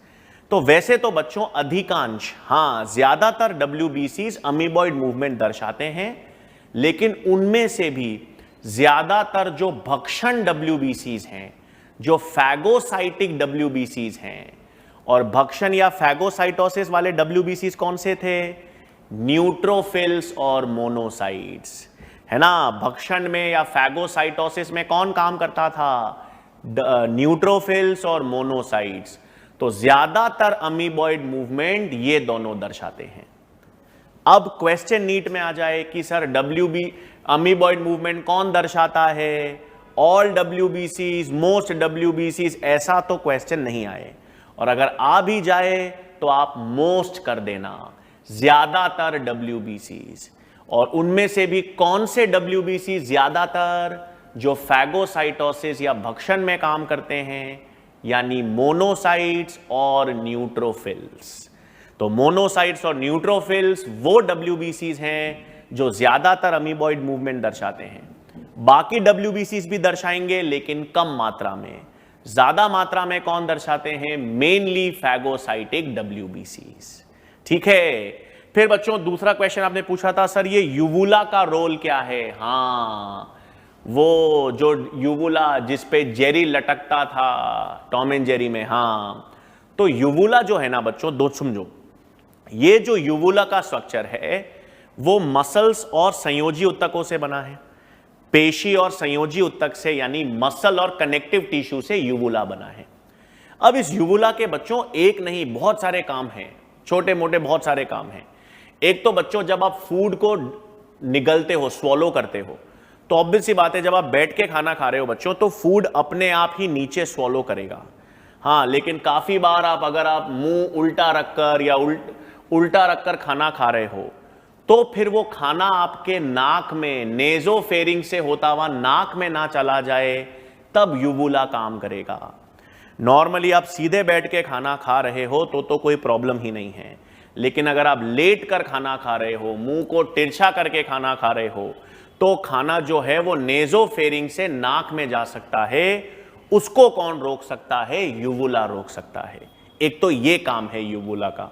Speaker 1: तो वैसे तो बच्चों अधिकांश, हाँ, ज्यादातर WBCs अमीबॉइड मूवमेंट दर्शाते हैं, लेकिन उनमें से भी ज्यादातर जो भक्षण WBCs हैं, जो फैगोसाइटिक WBCs हैं, और भक्षण या फैगोसाइटोसिस वाले WBCs कौन से थे? न्यूट्रोफिल्स और मोनोसाइट्स, है ना। भक्षण में या फैगोसाइटोसिस में कौन काम करता था? न्यूट्रोफिल्स और मोनोसाइट्स। तो ज्यादातर अमीबॉइड मूवमेंट ये दोनों दर्शाते हैं। अब क्वेश्चन नीट में आ जाए कि सर WB अमीबॉइड मूवमेंट कौन दर्शाता है? ऑल WBCs, मोस्ट WBCs, ऐसा तो क्वेश्चन नहीं आए। और अगर आ भी जाए तो आप मोस्ट कर देना, ज्यादातर WBCs। और उनमें से भी कौन से WBC ज्यादातर? जो फैगोसाइटोसिस या भक्षण में काम करते हैं, यानी मोनोसाइट्स और न्यूट्रोफिल्स। तो मोनोसाइट्स और न्यूट्रोफिल्स वो WBCs हैं जो ज्यादातर अमीबॉइड मूवमेंट दर्शाते हैं। बाकी WBCs भी दर्शाएंगे लेकिन कम मात्रा में। ज्यादा मात्रा में कौन दर्शाते हैं? Mainly phagocytic WBCs। ठीक है। फिर बच्चों दूसरा क्वेश्चन आपने पूछा था, सर ये यूवुला का रोल क्या है? हाँ, वो जो यूवुला जिस पे जेरी लटकता था टॉम एंड जेरी में। हाँ, तो यूवुला जो है ना बच्चों, दो समझो, ये जो यूवुला का स्ट्रक्चर है वो मसल्स और संयोजी उत्तकों से बना है। पेशी और संयोजी उत्तक से, यानी मसल और कनेक्टिव टिश्यू से यूवुला बना है। अब इस यूवुला के बच्चों एक नहीं बहुत सारे काम हैं, छोटे मोटे बहुत सारे काम हैं। एक तो बच्चों जब आप फूड को निगलते हो, स्वॉलो करते हो, तो ऑब्वियस सी बात है जब आप बैठ के खाना खा रहे हो बच्चों, तो फूड अपने आप ही नीचे स्वॉलो करेगा। हाँ, लेकिन काफी बार अगर आप मुंह उल्टा रखकर या उल्टा रखकर खाना खा रहे हो, तो फिर वो खाना आपके नाक में, नेजोफेरिंग से होता हुआ नाक में ना चला जाए, तब यूवुला काम करेगा। नॉर्मली आप सीधे बैठ के खाना खा रहे हो तो कोई प्रॉब्लम ही नहीं है, लेकिन अगर आप लेट कर खाना खा रहे हो, मुंह को तिरछा करके खाना खा रहे हो, तो खाना जो है वो नेजोफेरिंग से नाक में जा सकता है। उसको कौन रोक सकता है? यूवुला रोक सकता है। एक तो ये काम है यूवुला का।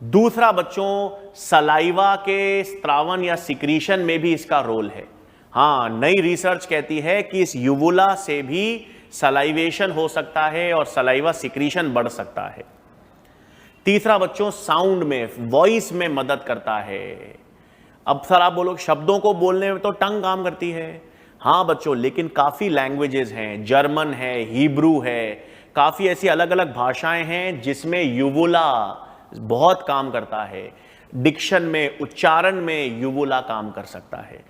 Speaker 1: दूसरा बच्चों, सलाइवा के स्त्रावन या सिक्रीशन में भी इसका रोल है। हाँ, नई रिसर्च कहती है कि इस यूवुला से भी सलाइवेशन हो सकता है और सलाइवा सिक्रीशन बढ़ सकता है। तीसरा बच्चों, साउंड में, वॉइस में मदद करता है। अब सर आप बोलो शब्दों को बोलने में तो टंग काम करती है। हाँ बच्चों, लेकिन काफी लैंग्वेजेस हैं, जर्मन है, हिब्रू है, काफी ऐसी अलग अलग भाषाएं हैं जिसमें यूवुला बहुत काम करता है। डिक्शन में, उच्चारण में यूवुला काम कर सकता है।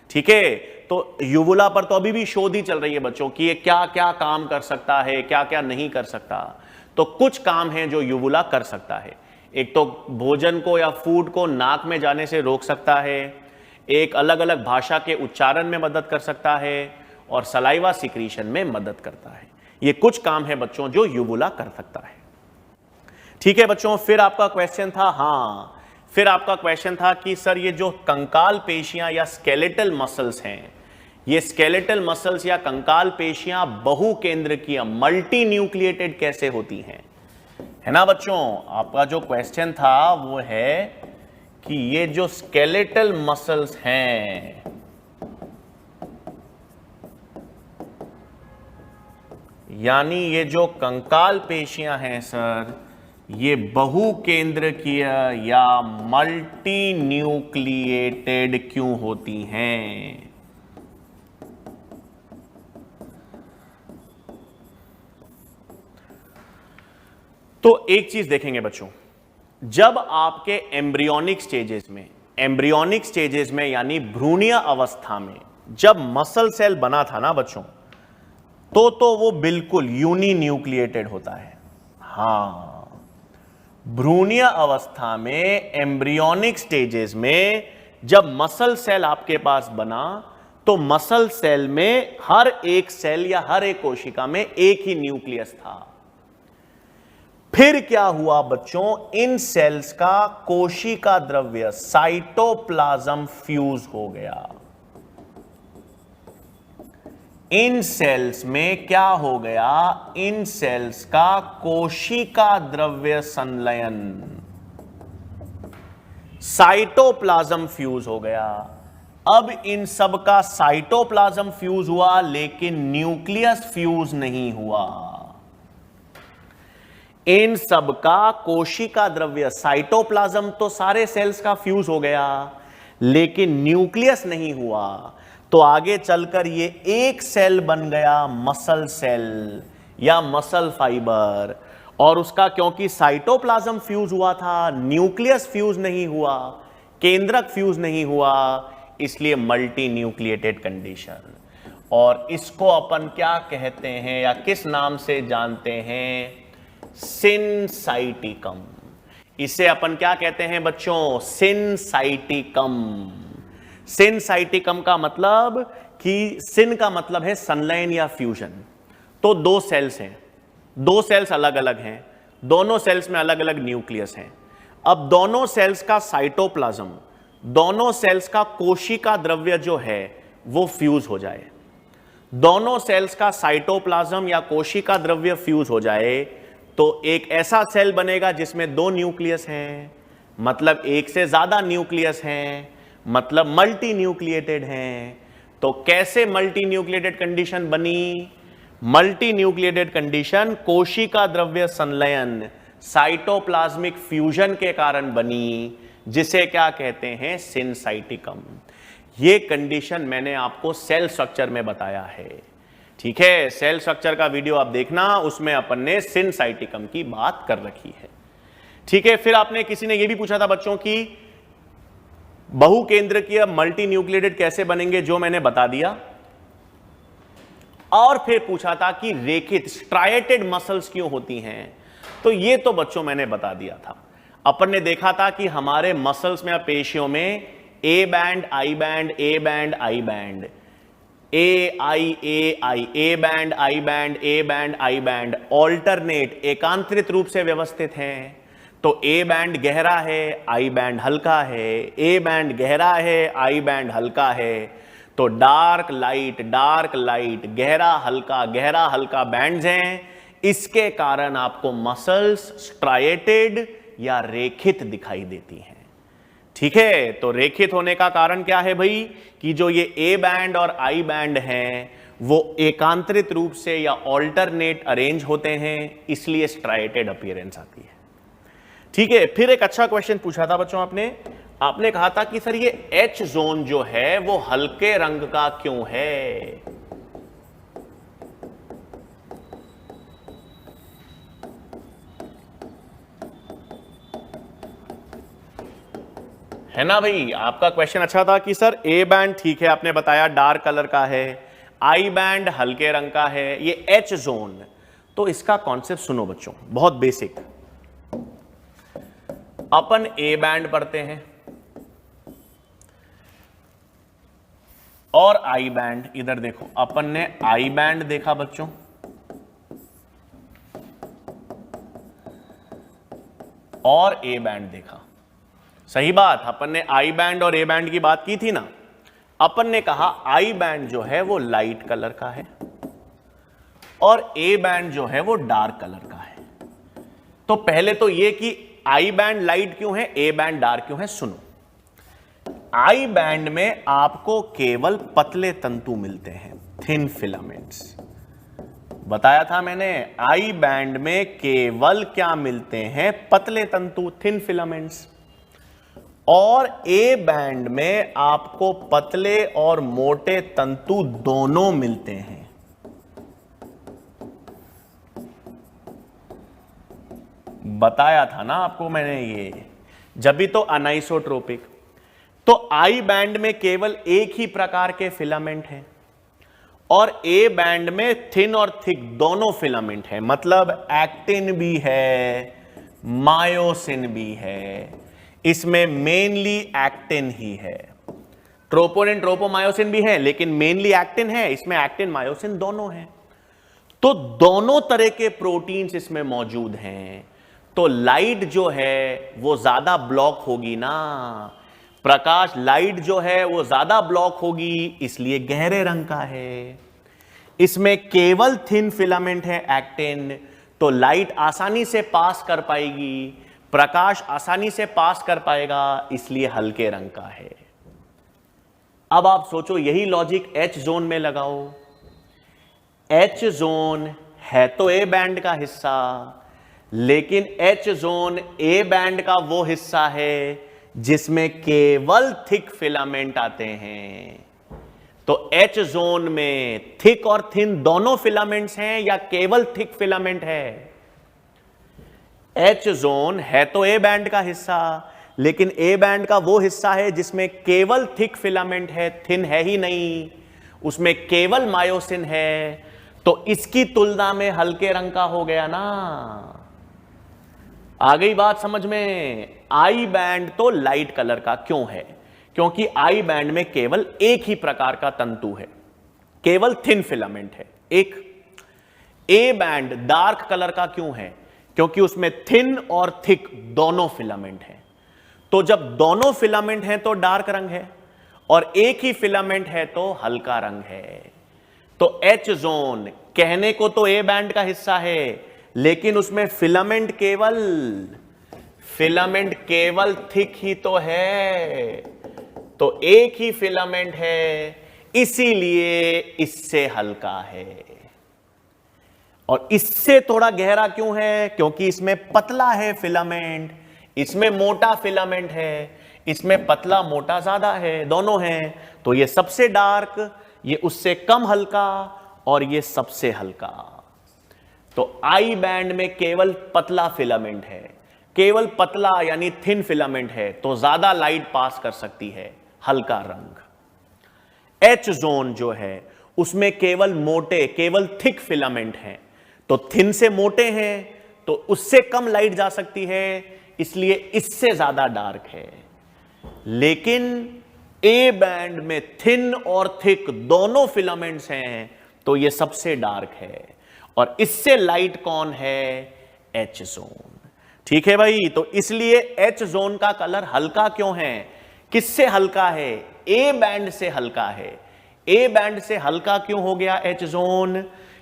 Speaker 1: ठीक है, तो यूवुला पर तो अभी भी शोध ही चल रही है बच्चों कि ये क्या क्या काम कर सकता है, क्या क्या नहीं कर सकता। तो कुछ काम है जो यूवुला कर सकता है। एक तो भोजन को या फूड को नाक में जाने से रोक सकता है, एक अलग अलग भाषा के उच्चारण में मदद कर सकता है, और सलाइवा सिक्रीशन में मदद करता है। ये कुछ काम है बच्चों जो यूवुला कर सकता है। ठीक है बच्चों, फिर आपका क्वेश्चन था, हाँ फिर आपका क्वेश्चन था कि सर ये जो कंकाल पेशियां या स्केलेटल मसल्स हैं, ये स्केलेटल मसल्स या कंकाल पेशियां बहुकेंद्रकीय, मल्टी न्यूक्लिएटेड कैसे होती हैं? है ना बच्चों, आपका जो क्वेश्चन था वो है कि ये जो स्केलेटल मसल्स हैं, यानी ये जो कंकाल पेशियां हैं सर, ये बहुकेंद्रकीय या मल्टी न्यूक्लिएटेड क्यों होती हैं? तो एक चीज देखेंगे बच्चों, जब आपके एम्ब्रियोनिक स्टेजेस में यानी भ्रूणीय अवस्था में जब मसल सेल बना था ना बच्चों, तो वो बिल्कुल यूनी न्यूक्लिएटेड होता है। हां, भ्रूणीय अवस्था में एम्ब्रियोनिक स्टेजेस में जब मसल सेल आपके पास बना, तो मसल सेल में हर एक सेल या हर एक कोशिका में एक ही न्यूक्लियस था। फिर क्या हुआ बच्चों, इन सेल्स का कोशिका द्रव्य साइटोप्लाज्म फ्यूज हो गया। इन सेल्स में क्या हो गया, इन सेल्स का कोशिका द्रव्य संलयन, साइटोप्लाज्म फ्यूज हो गया। अब इन सब का साइटोप्लाज्म फ्यूज हुआ लेकिन न्यूक्लियस फ्यूज नहीं हुआ। इन सब का कोशिका द्रव्य, साइटोप्लाज्म तो सारे सेल्स का फ्यूज हो गया, लेकिन न्यूक्लियस नहीं हुआ। तो आगे चलकर ये एक सेल बन गया मसल सेल या मसल फाइबर, और उसका क्योंकि साइटोप्लाज्म फ्यूज हुआ था, न्यूक्लियस फ्यूज नहीं हुआ, केंद्रक फ्यूज नहीं हुआ, इसलिए मल्टी न्यूक्लिएटेड कंडीशन। और इसको अपन क्या कहते हैं या किस नाम से जानते हैं? सिनसाइटिकम। इसे अपन क्या कहते हैं बच्चों? सिनसाइटिकम। सिनसाइटिकम का मतलब कि सिन का मतलब है संलयन या फ्यूजन। तो दो सेल्स हैं, दो सेल्स अलग अलग हैं, दोनों सेल्स में अलग अलग न्यूक्लियस हैं। अब दोनों सेल्स का साइटोप्लाज्म, दोनों सेल्स का कोशिका द्रव्य जो है वो फ्यूज हो जाए, दोनों सेल्स का साइटोप्लाज्म या कोशिका द्रव्य फ्यूज हो जाए, तो एक ऐसा सेल बनेगा जिसमें दो न्यूक्लियस हैं, मतलब एक से ज्यादा न्यूक्लियस हैं, मतलब मल्टी न्यूक्लिएटेड हैं। तो कैसे मल्टी न्यूक्लिएटेड कंडीशन बनी? मल्टी न्यूक्लिएटेड कंडीशन कोशिका द्रव्य संलयन, साइटोप्लाज्मिक फ्यूजन के कारण बनी, जिसे क्या कहते हैं? सिनसाइटिकम। ये कंडीशन मैंने आपको सेल स्ट्रक्चर में बताया है, ठीक है? सेल स्ट्रक्चर का वीडियो आप देखना, उसमें अपन ने सिनसाइटिकम की बात कर रखी है, ठीक है? फिर आपने किसी ने यह भी पूछा था बच्चों की बहुकेंद्रकीय मल्टी न्यूक्लिएटेड कैसे बनेंगे, जो मैंने बता दिया। और फिर पूछा था कि रेखित स्ट्राइएटेड मसल्स क्यों होती हैं, तो ये तो बच्चों मैंने बता दिया था। अपन ने देखा था कि हमारे मसल्स में या पेशियों में A band, I band, A band, I band, A I, A band, I band, A band, I band alternate एकांतरित रूप से व्यवस्थित हैं। तो ए बैंड गहरा है, आई बैंड हल्का है, ए बैंड गहरा है, आई बैंड हल्का है। तो डार्क लाइट, गहरा हल्का बैंड्स हैं, इसके कारण आपको मसल्स स्ट्राइएटेड या रेखित दिखाई देती हैं, ठीक है? तो रेखित होने का कारण क्या है भाई? कि जो ये ए बैंड और आई बैंड हैं वो एकांतरित रूप से या ऑल्टरनेट अरेंज होते हैं, इसलिए स्ट्राइएटेड अपीयरेंस आती है, ठीक है? फिर एक अच्छा क्वेश्चन पूछा था बच्चों आपने कहा था कि सर ये एच जोन जो है वो हल्के रंग का क्यों है? है ना भाई? आपका क्वेश्चन अच्छा था कि सर ए बैंड ठीक है, आपने बताया डार्क कलर का है, आई बैंड हल्के रंग का है, ये एच जोन। तो इसका कॉन्सेप्ट सुनो बच्चों, बहुत बेसिक। अपन ए बैंड पढ़ते हैं और आई बैंड, इधर देखो अपन ने आई बैंड देखा बच्चों, और ए बैंड देखा। सही बात, अपन ने आई बैंड और ए बैंड की बात की थी ना। अपन ने कहा आई बैंड जो है वो लाइट कलर का है और ए बैंड जो है वो डार्क कलर का है। तो पहले तो ये कि आई बैंड लाइट क्यों है, ए बैंड डार्क क्यों है, सुनो। आई बैंड में आपको केवल पतले तंतु मिलते हैं, थिन फिलामेंट्स। बताया था मैंने, आई बैंड में केवल क्या मिलते हैं? पतले तंतु, थिन फिलामेंट्स। और ए बैंड में आपको पतले और मोटे तंतु दोनों मिलते हैं। बताया था ना आपको मैंने ये, जब भी तो अनाइसोट्रोपिक। तो आई बैंड में केवल एक ही प्रकार के फिलामेंट हैं और ए बैंड में थिन और थिक दोनों फिलामेंट हैं, मतलब एक्टिन भी है, मायोसिन भी है। इसमें मेनली एक्टिन ही है, ट्रोपोनिन ट्रोपोमायोसिन भी है, लेकिन मेनली एक्टिन है। इसमें एक्टिन मायोसिन दोनों हैं, तो दोनों तरह के प्रोटीन्स इसमें मौजूद हैं। तो लाइट जो है वो ज्यादा ब्लॉक होगी ना, प्रकाश लाइट जो है वो ज्यादा ब्लॉक होगी, इसलिए गहरे रंग का है। इसमें केवल थिन फिलामेंट है एक्टिन, तो लाइट आसानी से पास कर पाएगी, प्रकाश आसानी से पास कर पाएगा, इसलिए हल्के रंग का है। अब आप सोचो, यही लॉजिक एच जोन में लगाओ। एच जोन है तो ए बैंड का हिस्सा, लेकिन एच जोन ए बैंड का वो हिस्सा है जिसमें केवल थिक फिलामेंट आते हैं। तो एच जोन में थिक और थिन दोनों फिलामेंट्स हैं या केवल थिक फिलामेंट है? एच जोन है तो ए बैंड का हिस्सा, लेकिन ए बैंड का वो हिस्सा है जिसमें केवल थिक फिलामेंट है, थिन है ही नहीं, उसमें केवल मायोसिन है। तो इसकी तुलना में हल्के रंग का हो गया ना। आ गई बात समझ में? आई बैंड तो लाइट कलर का क्यों है? क्योंकि आई बैंड में केवल एक ही प्रकार का तंतु है, केवल थिन फिलामेंट है एक। ए बैंड डार्क कलर का क्यों है? क्योंकि उसमें थिन और थिक दोनों फिलामेंट हैं। तो जब दोनों फिलामेंट हैं तो डार्क रंग है, और एक ही फिलामेंट है तो हल्का रंग है। तो एच जोन कहने को तो ए बैंड का हिस्सा है, लेकिन उसमें फिलामेंट केवल थिक ही तो है। तो एक ही फिलामेंट है, इसीलिए इससे हल्का है। और इससे थोड़ा गहरा क्यों है? क्योंकि इसमें पतला है फिलामेंट, इसमें मोटा फिलामेंट है। इसमें पतला मोटा ज्यादा है, दोनों हैं। तो ये सबसे डार्क, ये उससे कम हल्का, और ये सबसे हल्का। तो आई बैंड में केवल पतला फिलामेंट है, केवल पतला यानी थिन फिलामेंट है, तो ज्यादा लाइट पास कर सकती है, हल्का रंग। एच जोन जो है उसमें केवल मोटे, केवल थिक फिलामेंट हैं, तो थिन से मोटे हैं तो उससे कम लाइट जा सकती है, इसलिए इससे ज्यादा डार्क है। लेकिन ए बैंड में थिन और थिक दोनों फिलामेंट्स हैं, तो यह सबसे डार्क है। और इससे लाइट कौन है? H zone. ठीक है भाई, तो इसलिए एच जोन का कलर हल्का क्यों है? किससे हल्का है? ए बैंड से हल्का है। ए बैंड से हल्का क्यों हो गया एच जोन?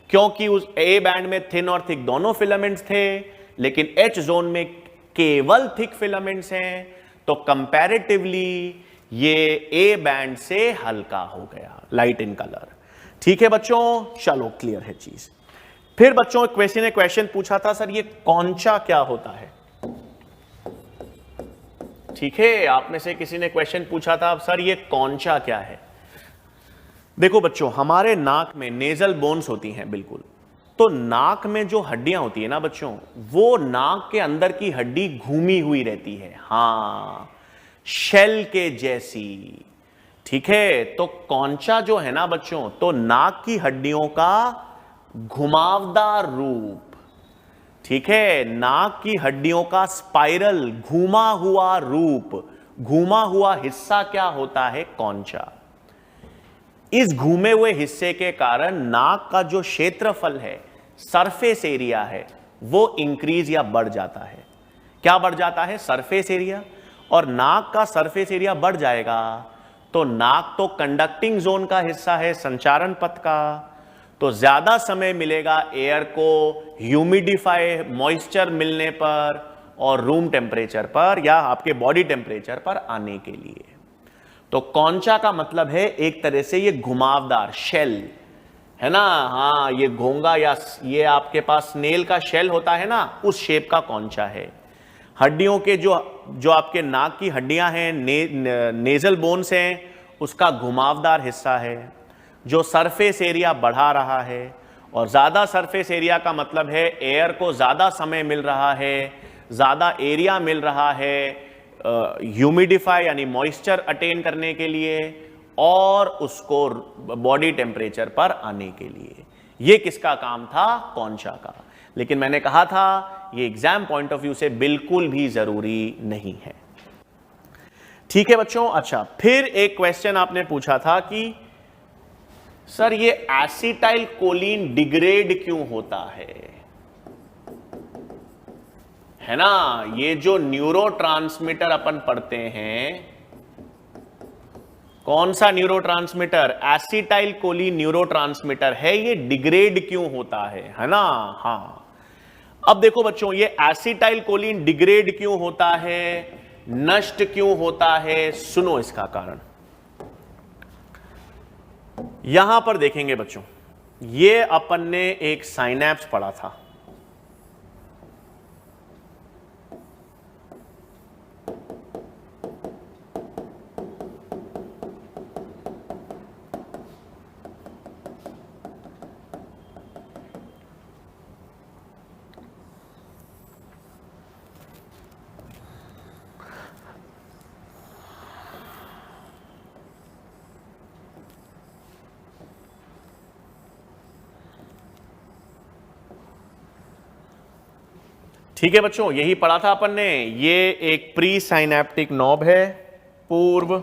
Speaker 1: क्योंकि उस ए बैंड में थिन और थिक दोनों फिलामेंट्स थे, लेकिन एच जोन में केवल थिक फिलामेंट्स हैं, तो कंपैरेटिवली ये ए बैंड से हल्का हो गया, लाइट इन कलर। ठीक है बच्चों, चलो क्लियर है चीज। फिर बच्चों ने क्वेश्चन पूछा था, सर ये कौनचा क्या होता है? ठीक है, आप में से किसी ने क्वेश्चन पूछा था, सर ये कौनचा क्या है? देखो बच्चों, हमारे नाक में नेजल बोन्स होती हैं, बिल्कुल। तो नाक में जो हड्डियां होती है ना बच्चों, वो नाक के अंदर की हड्डी घूमी हुई रहती है, हां, शेल के जैसी। ठीक है, तो कौनचा जो है ना बच्चों, तो नाक की हड्डियों का घुमावदार रूप। ठीक है, नाक की हड्डियों का स्पाइरल, घूमा हुआ रूप, घूमा हुआ हिस्सा क्या होता है? कौनचा। इस घूमे हुए हिस्से के कारण नाक का जो क्षेत्रफल है, सरफेस एरिया है, वो इंक्रीज या बढ़ जाता है। क्या बढ़ जाता है? Surface area. और नाक का सरफेस एरिया बढ़ जाएगा तो नाक तो कंडक्टिंग जोन का हिस्सा है, संचारण पथ का, तो ज्यादा समय मिलेगा एयर को ह्यूमिडिफाई, मॉइस्चर मिलने पर और रूम टेम्परेचर पर या आपके बॉडी टेम्परेचर पर आने के लिए। तो कौनचा का मतलब है एक तरह से ये घुमावदार शेल है ना, हाँ, ये घोंगा या ये आपके पास स्नेल का शेल होता है ना, उस शेप का कौनचा है। हड्डियों के जो आपके नाक की हड्डियां हैं, नेजल बोन्स हैं, उसका घुमावदार हिस्सा है जो सरफेस एरिया बढ़ा रहा है। और ज्यादा सरफेस एरिया का मतलब है एयर को ज्यादा समय मिल रहा है, ज्यादा एरिया मिल रहा है ह्यूमिडिफाई यानी मॉइस्चर अटेन करने के लिए और उसको बॉडी टेम्परेचर पर आने के लिए। ये किसका काम था? कौनचा का। लेकिन मैंने कहा था ये एग्जाम पॉइंट ऑफ व्यू से बिल्कुल भी जरूरी नहीं है। ठीक है बच्चों। अच्छा, फिर एक क्वेश्चन आपने पूछा था कि सर ये एसिटाइल कोलिन डिग्रेड क्यों होता है ना। ये जो न्यूरोट्रांसमीटर अपन पढ़ते हैं, कौन सा न्यूरोट्रांसमीटर? एसिटाइल कोलिन न्यूरोट्रांसमीटर है, ये डिग्रेड क्यों होता है ना। हाँ, अब देखो बच्चों, ये एसिटाइल कोलिन डिग्रेड क्यों होता है, नष्ट क्यों होता है, सुनो इसका कारण। यहां पर देखेंगे बच्चों, ये अपन ने एक साइनैप्स पढ़ा था, ठीक है बच्चों, यही पढ़ा था अपन ने। ये एक प्री साइनेप्टिक नॉब है, पूर्व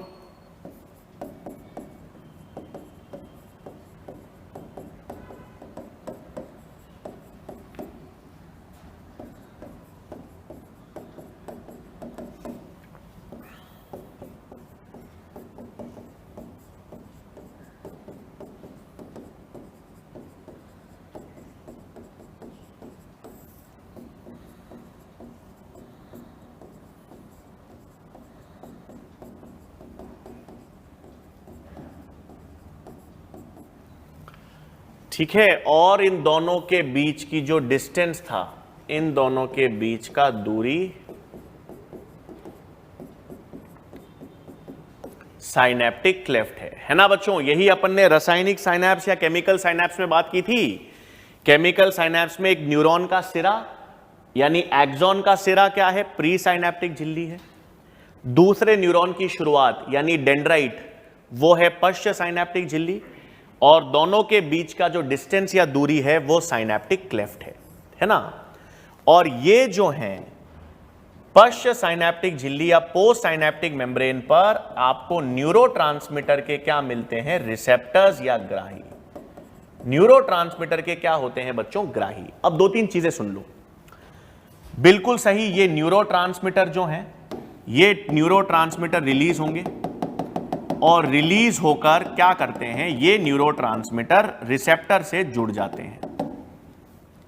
Speaker 1: ठीक है। और इन दोनों के बीच की जो डिस्टेंस था, इन दोनों के बीच का दूरी साइनेप्टिक क्लेफ्ट है ना बच्चों। यही अपन ने रासायनिक साइनेप्स या केमिकल साइनेप्स में बात की थी। केमिकल साइनेप्स में एक न्यूरॉन का सिरा यानी एक्सॉन का सिरा क्या है, प्री साइनेप्टिक झिल्ली है। दूसरे न्यूरॉन की शुरुआत यानी डेंड्राइट, वो है पश्च साइनेप्टिक झिल्ली। और दोनों के बीच का जो डिस्टेंस या दूरी है वो साइनेप्टिक क्लेफ्ट है ना। और ये जो है पश्च साइनेप्टिक झिल्ली या पोस्ट साइनेप्टिक मेम्ब्रेन पर आपको न्यूरोट्रांसमीटर के क्या मिलते हैं, रिसेप्टर्स या ग्राही। न्यूरोट्रांसमीटर के क्या होते हैं बच्चों, ग्राही। अब दो तीन चीजें सुन लो, बिल्कुल सही। ये न्यूरोट्रांसमीटर जो हैं, ये न्यूरोट्रांसमीटर रिलीज होंगे और रिलीज होकर क्या करते हैं, ये न्यूरोट्रांसमीटर रिसेप्टर से जुड़ जाते हैं,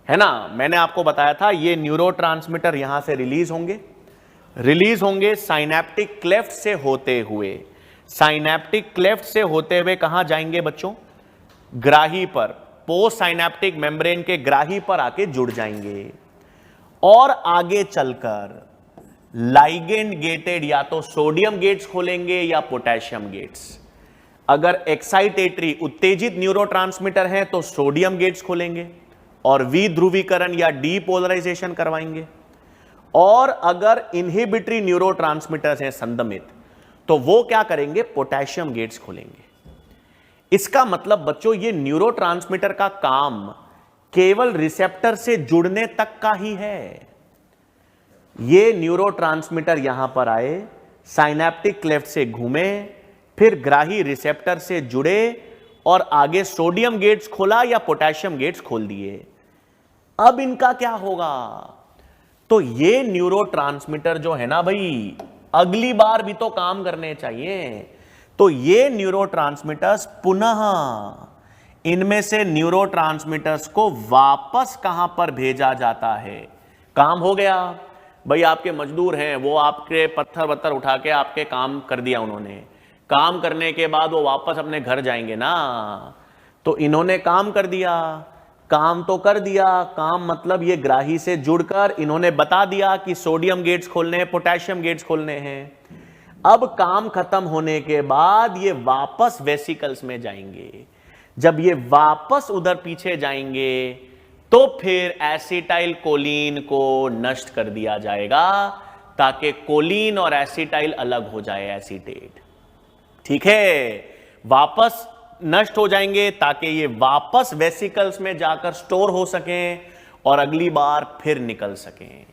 Speaker 1: है ना। मैंने आपको बताया था ये न्यूरोट्रांसमीटर यहां से रिलीज होंगे साइनेप्टिक क्लेफ्ट से होते हुए। साइनेप्टिक क्लेफ्ट से होते हुए कहां जाएंगे बच्चों, ग्राही पर, पोस्ट साइनेप्टिक मेम्ब्रेन के ग्राही पर आके जुड़ जाएंगे और आगे चलकर लाइगेंड गेटेड या तो सोडियम गेट्स खोलेंगे या पोटेशियम गेट्स। अगर एक्साइटेटरी उत्तेजित न्यूरोट्रांसमीटर है तो सोडियम गेट्स खोलेंगे और वी ध्रुवीकरण या डीपोलराइजेशन करवाएंगे। और अगर इनहिबिटरी न्यूरोट्रांसमीटर्स हैं संदमित, तो वो क्या करेंगे, पोटेशियम गेट्स खोलेंगे। इसका मतलब बच्चों ये न्यूरोट्रांसमीटर का काम केवल रिसेप्टर से जुड़ने तक का ही है। ये न्यूरोट्रांसमीटर यहां पर आए, साइनेप्टिक क्लेफ्ट से घूमे, फिर ग्राही रिसेप्टर से जुड़े और आगे सोडियम गेट्स खोला या पोटेशियम गेट्स खोल दिए। अब इनका क्या होगा, तो ये न्यूरोट्रांसमीटर जो है ना भाई, अगली बार भी तो काम करने चाहिए। तो ये न्यूरोट्रांसमीटर्स पुनः इनमें से न्यूरोट्रांसमीटर्स को वापस कहां पर भेजा जाता है। काम हो गया भाई, आपके मजदूर हैं, वो आपके पत्थर वत्थर उठा के आपके काम कर दिया उन्होंने। काम करने के बाद वो वापस अपने घर जाएंगे ना, तो इन्होंने काम कर दिया, काम तो कर दिया। काम मतलब ये ग्राही से जुड़कर इन्होंने बता दिया कि सोडियम गेट्स खोलने हैं, पोटेशियम गेट्स खोलने हैं। अब काम खत्म होने के बाद ये वापस वेसिकल्स में जाएंगे। जब ये वापस उधर पीछे जाएंगे तो फिर एसिटाइल कोलिन को नष्ट कर दिया जाएगा ताकि कोलिन और एसिटाइल अलग हो जाए, एसीटेट। ठीक है, वापस नष्ट हो जाएंगे ताकि ये वापस वेसिकल्स में जाकर स्टोर हो सकें और अगली बार फिर निकल सकें।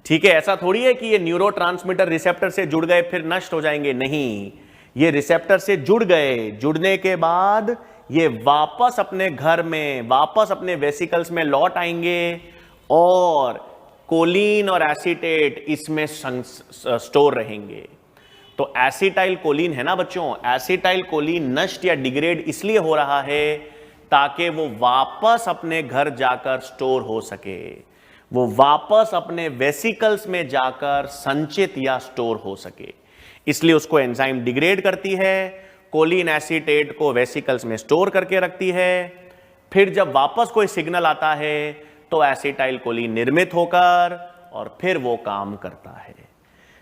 Speaker 1: ठीक है, ऐसा थोड़ी है कि ये न्यूरोट्रांसमीटर रिसेप्टर से जुड़ गए फिर नष्ट हो जाएंगे, नहीं। ये रिसेप्टर से जुड़ गए, जुड़ने के बाद ये वापस अपने घर में, वापस अपने वेसिकल्स में लौट आएंगे और कोलिन और एसीटेट इसमें स्टोर रहेंगे। तो एसिटाइल कोलिन है ना बच्चों, एसिटाइल कोलिन नष्ट या डिग्रेड इसलिए हो रहा है ताकि वो वापस अपने घर जाकर स्टोर हो सके, वो वापस अपने वेसिकल्स में जाकर संचित या स्टोर हो सके। इसलिए उसको एंजाइम डिग्रेड करती है, कोलिन एसीटेट को वेसिकल्स में स्टोर करके रखती है। फिर जब वापस कोई सिग्नल आता है तो एसिटाइल कोलिन निर्मित होकर और फिर वो काम करता है।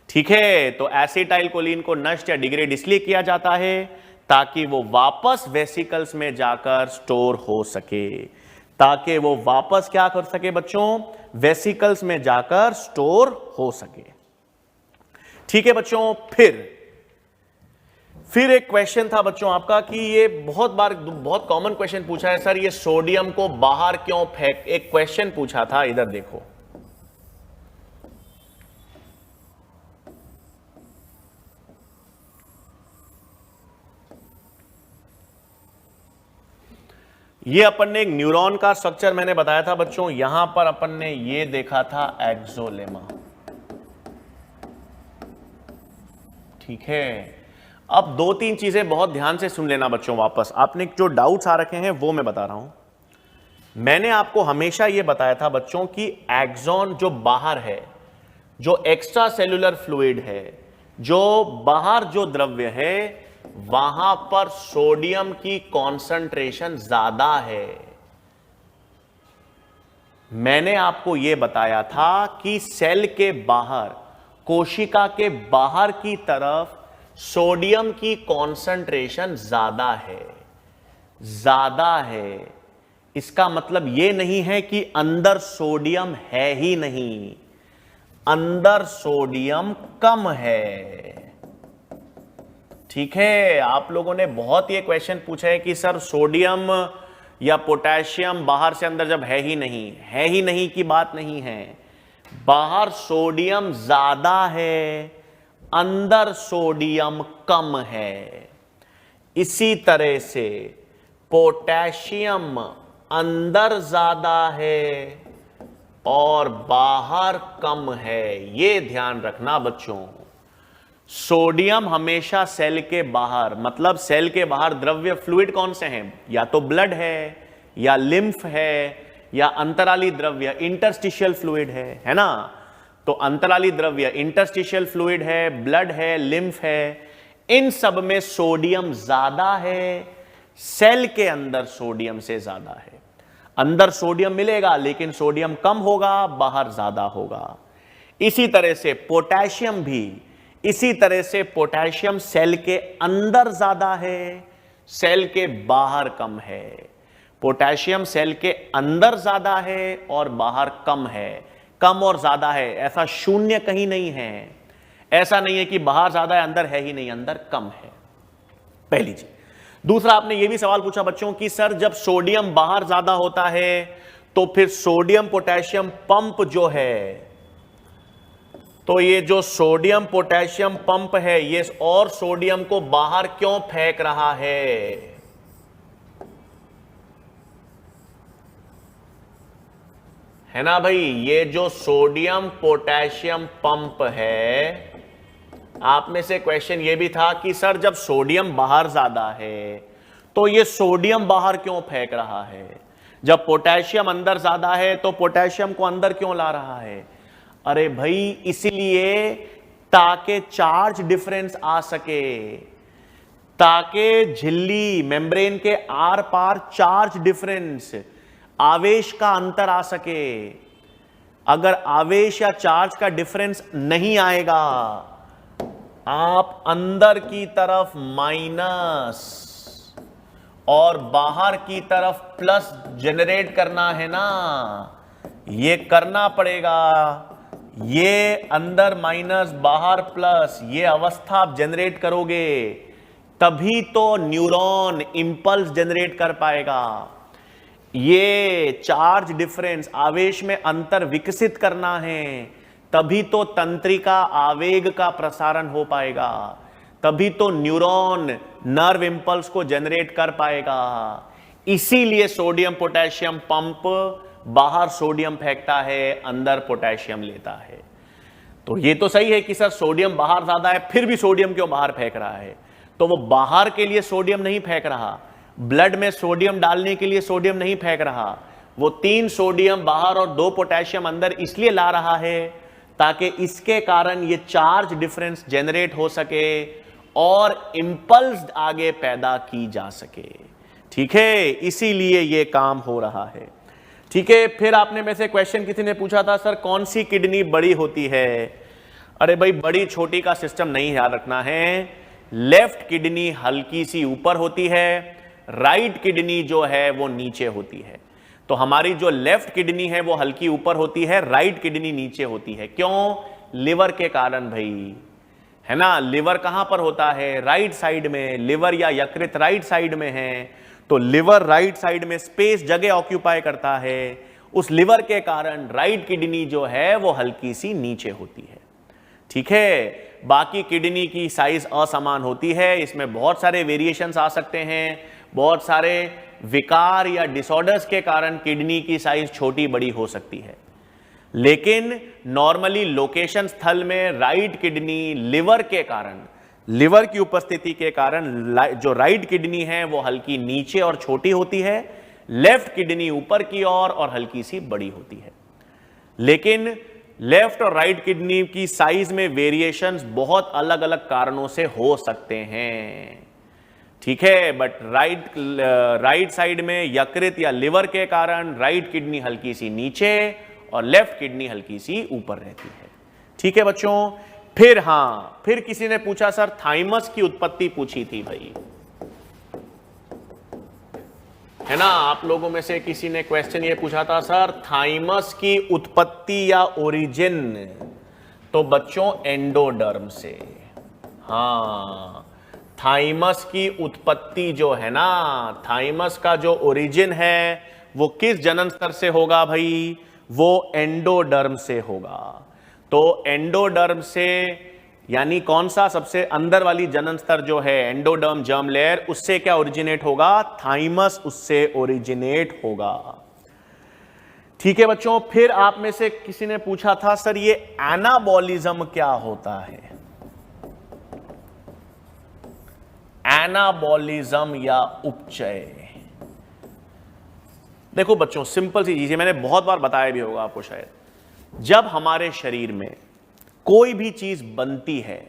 Speaker 1: ठीक है, तो एसिटाइल कोलिन को नष्ट या डिग्रेड इसलिए किया जाता है ताकि वो वापस वेसिकल्स में जाकर स्टोर हो सके, ताकि वो वापस क्या कर सके बच्चों, वेसिकल्स में जाकर स्टोर हो सके। ठीक है बच्चों, फिर एक क्वेश्चन था बच्चों आपका कि ये बहुत कॉमन क्वेश्चन पूछा है, सर ये सोडियम को बाहर क्यों फेंक, एक क्वेश्चन पूछा था, इधर देखो। ये अपन ने एक न्यूरॉन का स्ट्रक्चर मैंने बताया था बच्चों, यहां पर अपन ने ये देखा था एक्सोलेमा। ठीक है, अब दो तीन चीजें बहुत ध्यान से सुन लेना बच्चों। वापस आपने जो डाउट्स आ रखे हैं वो मैं बता रहा हूं। मैंने आपको हमेशा ये बताया था बच्चों कि एक्सॉन जो बाहर है, जो एक्स्ट्रा सेलुलर फ्लूइड है, जो बाहर जो द्रव्य है, वहां पर सोडियम की कॉन्सेंट्रेशन ज्यादा है। मैंने आपको यह बताया था कि सेल के बाहर, कोशिका के बाहर की तरफ सोडियम की कॉन्सेंट्रेशन ज्यादा है। इसका मतलब यह नहीं है कि अंदर सोडियम है ही नहीं, अंदर सोडियम कम है। ठीक है, आप लोगों ने बहुत ये क्वेश्चन पूछा है कि सर सोडियम या पोटेशियम बाहर से अंदर जब है ही नहीं की बात नहीं है। बाहर सोडियम ज्यादा है, अंदर सोडियम कम है। इसी तरह से पोटेशियम अंदर ज्यादा है और बाहर कम है। ये ध्यान रखना बच्चों। सोडियम हमेशा सेल के बाहर, मतलब सेल के बाहर द्रव्य फ्लूइड कौन से हैं? या तो ब्लड है, या लिम्फ है, या अंतराली द्रव्य इंटरस्टिशियल फ्लूइड है ना? तो अंतराली द्रव्य इंटरस्टिशियल फ्लूइड है, ब्लड है, लिम्फ है, इन सब में सोडियम ज्यादा है। सेल के अंदर सोडियम से ज्यादा है। अंदर सोडियम मिलेगा लेकिन सोडियम कम होगा, बाहर ज्यादा होगा। इसी तरह से पोटेशियम भी, इसी तरह से पोटेशियम सेल के अंदर ज्यादा है, सेल के बाहर कम है। पोटेशियम सेल के अंदर ज्यादा है और बाहर कम है। कम और ज्यादा है, ऐसा शून्य कहीं नहीं है। ऐसा नहीं है कि बाहर ज्यादा है अंदर है ही नहीं, अंदर कम है। पहली चीज। दूसरा, आपने यह भी सवाल पूछा बच्चों कि सर जब सोडियम बाहर ज्यादा होता है तो फिर सोडियम पोटेशियम पंप जो है, तो ये जो सोडियम पोटेशियम पंप है ये और सोडियम को बाहर क्यों फेंक रहा है ना भाई? ये जो सोडियम पोटेशियम पंप है, आप में से क्वेश्चन ये भी था कि सर जब सोडियम बाहर ज्यादा है तो ये सोडियम बाहर क्यों फेंक रहा है? जब पोटेशियम अंदर ज्यादा है तो पोटेशियम को अंदर क्यों ला रहा है? अरे भाई इसलिए ताकि चार्ज डिफरेंस आ सके, ताकि झिल्ली मेम्ब्रेन के आर पार चार्ज डिफरेंस, आवेश का अंतर आ सके। अगर आवेश या चार्ज का डिफरेंस नहीं आएगा, आप अंदर की तरफ माइनस और बाहर की तरफ प्लस जनरेट करना है ना, ये करना पड़ेगा। ये अंदर माइनस बाहर प्लस, ये अवस्था आप जनरेट करोगे तभी तो न्यूरॉन इंपल्स जनरेट कर पाएगा। ये चार्ज डिफरेंस, आवेश में अंतर विकसित करना है, तभी तो तंत्रिका आवेग का प्रसारण हो पाएगा, तभी तो न्यूरॉन नर्व इंपल्स को जनरेट कर पाएगा। इसीलिए सोडियम पोटेशियम पंप बाहर सोडियम फेंकता है, अंदर पोटेशियम लेता है। तो ये तो सही है कि सर सोडियम बाहर ज्यादा है, फिर भी सोडियम क्यों बाहर फेंक रहा है? तो वो बाहर के लिए सोडियम नहीं फेंक रहा, ब्लड में सोडियम डालने के लिए सोडियम नहीं फेंक रहा। वो 3 सोडियम बाहर और 2 पोटेशियम अंदर इसलिए ला रहा है ताकि इसके कारण ये चार्ज डिफरेंस जनरेट हो सके और इंपल्स आगे पैदा की जा सके। ठीक है, इसीलिए ये काम हो रहा है। ठीक है, फिर आपने में से क्वेश्चन किसी ने पूछा था सर कौन सी किडनी बड़ी होती है? अरे भाई बड़ी छोटी का सिस्टम नहीं याद रखना है। लेफ्ट किडनी हल्की सी ऊपर होती है, राइट किडनी जो है वो नीचे होती है। तो हमारी जो लेफ्ट किडनी है वो हल्की ऊपर होती है, राइट किडनी नीचे होती है। क्यों? लिवर के कारण भाई, है ना? लिवर कहां पर होता है? राइट साइड में। लिवर या यकृत राइट साइड में है, तो लिवर राइट साइड में स्पेस, जगह ऑक्यूपाई करता है। उस लिवर के कारण राइट किडनी जो है वो हल्की सी नीचे होती है। ठीक है, बाकी किडनी की साइज असमान होती है, इसमें बहुत सारे वेरिएशंस आ सकते हैं, बहुत सारे विकार या डिसऑर्डर्स के कारण किडनी की साइज छोटी बड़ी हो सकती है, लेकिन नॉर्मली लोकेशन स्थल में राइट किडनी लिवर के कारण, लिवर की उपस्थिति के कारण जो राइट किडनी है वो हल्की नीचे और छोटी होती है, लेफ्ट किडनी ऊपर की ओर और हल्की सी बड़ी होती है। लेकिन लेफ्ट और राइट किडनी की साइज में वेरिएशंस बहुत अलग अलग कारणों से हो सकते हैं, ठीक है। बट राइट साइड में यकृत या लिवर के कारण राइट किडनी हल्की सी नीचे और लेफ्ट किडनी हल्की सी ऊपर रहती है, ठीक है बच्चों। फिर किसी ने पूछा सर थाइमस की उत्पत्ति पूछी थी भाई, है ना। आप लोगों में से किसी ने क्वेश्चन ये पूछा था सर थाइमस की उत्पत्ति या ओरिजिन, तो बच्चों एंडोडर्म से। हाँ, थाइमस की उत्पत्ति जो है ना, थाइमस का जो ओरिजिन है वो किस जनन स्तर से होगा भाई, वो एंडोडर्म से होगा। तो एंडोडर्म से यानी कौन सा, सबसे अंदर वाली जनन स्तर जो है एंडोडर्म जर्म लेयर, उससे क्या ओरिजिनेट होगा, थाइमस उससे ओरिजिनेट होगा, ठीक है बच्चों। फिर आप में से किसी ने पूछा था सर ये एनाबॉलिज्म क्या होता है, एनाबॉलिज्म या उपचय। देखो बच्चों सिंपल सी चीज है, मैंने बहुत बार बताया भी होगा आपको शायद, जब हमारे शरीर में कोई भी चीज बनती है,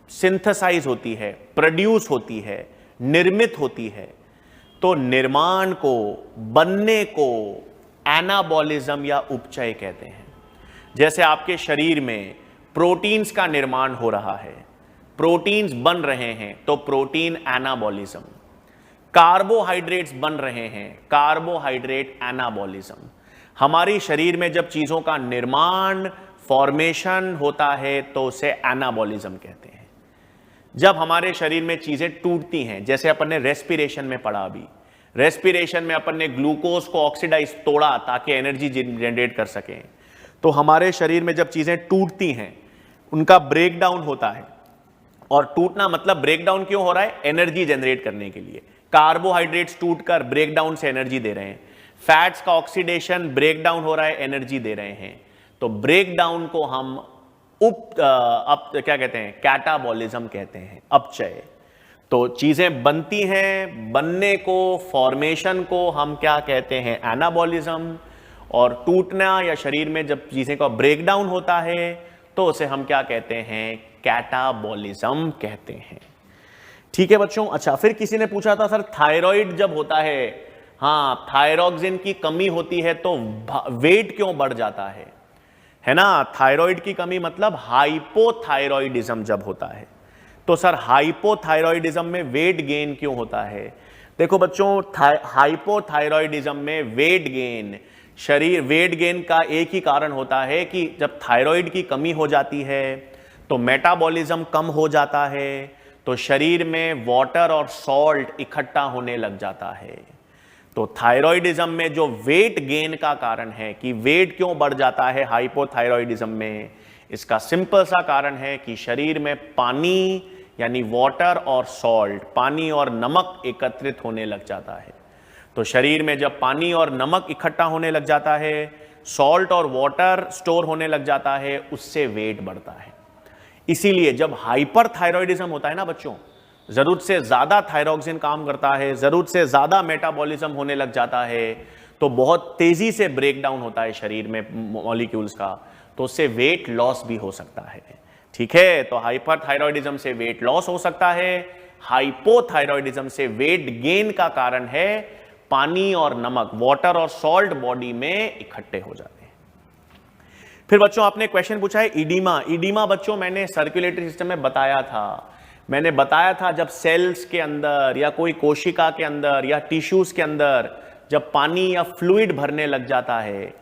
Speaker 1: सिंथेसाइज होती है, प्रोड्यूस होती है, निर्मित होती है, तो निर्माण को, बनने को एनाबॉलिज्म या उपचय कहते हैं। जैसे आपके शरीर में प्रोटीन्स का निर्माण हो रहा है, प्रोटीन्स बन रहे हैं तो प्रोटीन एनाबॉलिज्म, कार्बोहाइड्रेट्स बन रहे हैं, कार्बोहाइड्रेट एनाबॉलिज्म। हमारी शरीर में जब चीजों का निर्माण, फॉर्मेशन होता है तो उसे एनाबॉलिज्म कहते हैं। जब हमारे शरीर में चीजें टूटती हैं, जैसे अपन ने रेस्पिरेशन में पढ़ा, अभी रेस्पिरेशन में अपन ने ग्लूकोज को ऑक्सीडाइज तोड़ा ताकि एनर्जी जनरेट कर सकें, तो हमारे शरीर में जब चीजें टूटती हैं उनका ब्रेकडाउन होता है। और टूटना मतलब ब्रेकडाउन क्यों हो रहा है, एनर्जी जनरेट करने के लिए। कार्बोहाइड्रेट्स टूटकर ब्रेकडाउन से एनर्जी दे रहे हैं, फैट्स का ऑक्सीडेशन ब्रेकडाउन हो रहा है, एनर्जी दे रहे हैं। तो ब्रेकडाउन को हम क्या कहते हैं, कैटाबॉलिज्म कहते हैं, अपचय। तो चीजें बनती हैं, बनने को, फॉर्मेशन को हम क्या कहते हैं, एनाबॉलिज्म। और टूटना या शरीर में जब चीजें का ब्रेकडाउन होता है तो उसे हम क्या कहते हैं, कैटाबॉलिज्म कहते हैं, ठीक है बच्चों। अच्छा, फिर किसी ने पूछा था सर थायराइड जब होता है, हाँ, थायरोक्सिन की कमी होती है तो वेट क्यों बढ़ जाता है ना। थायराइड की कमी मतलब हाइपोथायरॉयडिज्म जब होता है, तो सर हाइपोथायरॉयडिज्म में वेट गेन क्यों होता है। देखो बच्चों, हाइपोथायरॉयडिज्म में वेट गेन, शरीर वेट गेन का एक ही कारण होता है कि जब थायराइड की कमी हो जाती है तो मेटाबॉलिज्म कम हो जाता है, तो शरीर में वाटर और सॉल्ट इकट्ठा होने लग जाता है। तो थायराइडिज्म में जो वेट गेन का कारण है कि वेट क्यों बढ़ जाता है हाइपोथायरॉयडिज्म में, इसका सिंपल सा कारण है कि शरीर में पानी यानी वाटर और सॉल्ट, पानी और नमक एकत्रित होने लग जाता है। तो शरीर में जब पानी और नमक इकट्ठा होने लग जाता है, सॉल्ट और वाटर स्टोर होने लग जाता है, उससे वेट बढ़ता है। इसीलिए जब हाइपरथायरॉयडिज्म होता है ना बच्चों, जरूरत से ज्यादा थायरोक्सिन काम करता है, जरूरत से ज्यादा मेटाबॉलिज्म होने लग जाता है, तो बहुत तेजी से ब्रेकडाउन होता है शरीर में मॉलिक्यूल्स का, तो उससे वेट लॉस भी हो सकता है, ठीक है। तो हाइपरथायरॉयडिज्म से वेट लॉस हो सकता है, हाइपोथायरॉयडिज्म से वेट गेन का कारण है पानी और नमक, वाटर और सॉल्ट बॉडी में इकट्ठे हो जाते हैं। फिर बच्चों आपने क्वेश्चन पूछा है इडीमा। इडीमा बच्चों मैंने सर्कुलेटरी सिस्टम में बताया था, मैंने बताया था जब सेल्स के अंदर या कोई कोशिका के अंदर या टिश्यूज के अंदर जब पानी या फ्लूइड भरने लग जाता है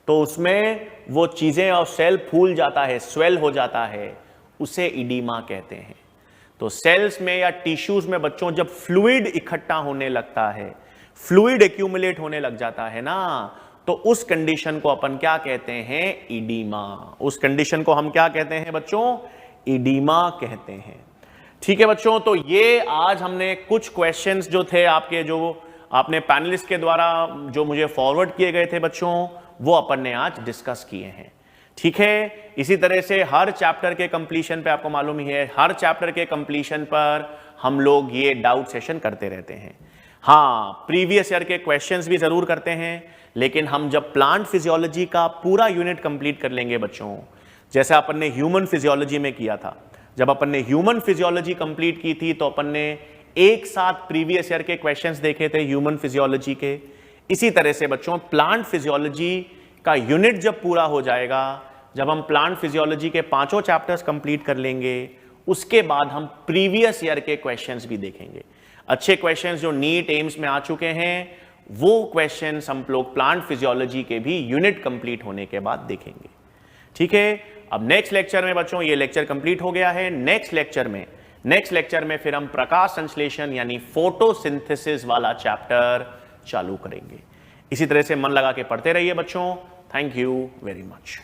Speaker 1: तो उसमें वो चीजें और सेल फूल जाता है, स्वेल हो जाता है, उसे इडीमा कहते हैं। तो सेल्स में या टिश्यूज में बच्चों जब फ्लूइड इकट्ठा होने लगता है, फ्लूइड एक्यूमुलेट होने लग जाता है ना, तो उस कंडीशन को अपन क्या कहते हैं, इडीमा। उस कंडीशन को हम क्या कहते हैं बच्चों, इडीमा कहते हैं, ठीक है बच्चों। तो ये आज हमने कुछ क्वेश्चंस जो थे आपके, जो आपने पैनलिस्ट के द्वारा जो मुझे फॉरवर्ड किए गए थे बच्चों, वो अपन ने आज डिस्कस किए हैं। ठीक है, इसी तरह से हर चैप्टर के कंप्लीशन पे, आपको मालूम ही है, हर चैप्टर के कंप्लीशन पर हम लोग ये डाउट सेशन करते रहते हैं। हाँ, प्रीवियस ईयर के क्वेश्चंस भी जरूर करते हैं, लेकिन हम जब प्लांट फिजियोलॉजी का पूरा यूनिट कंप्लीट कर लेंगे बच्चों, जैसे अपन ने ह्यूमन फिजियोलॉजी में किया था, जब अपन ने ह्यूमन फिजियोलॉजी कंप्लीट की थी तो अपन ने एक साथ प्रीवियस ईयर के क्वेश्चंस देखे थे ह्यूमन फिजियोलॉजी के। इसी तरह से बच्चों प्लांट फिजियोलॉजी का यूनिट जब पूरा हो जाएगा, जब हम प्लांट फिजियोलॉजी के 5 चैप्टर्स कंप्लीट कर लेंगे, उसके बाद हम प्रीवियस ईयर के क्वेश्चंस भी देखेंगे। अच्छे क्वेश्चंस जो नीट एम्स में आ चुके हैं, वो क्वेश्चंस हम लोग प्लांट फिजियोलॉजी के भी यूनिट कंप्लीट होने के बाद देखेंगे। ठीक है, अब नेक्स्ट लेक्चर में बच्चों, ये लेक्चर कंप्लीट हो गया है। नेक्स्ट लेक्चर में फिर हम प्रकाश संश्लेषण यानी फोटोसिंथेसिस वाला चैप्टर चालू करेंगे। इसी तरह से मन लगा के पढ़ते रहिए बच्चों। Thank you very much.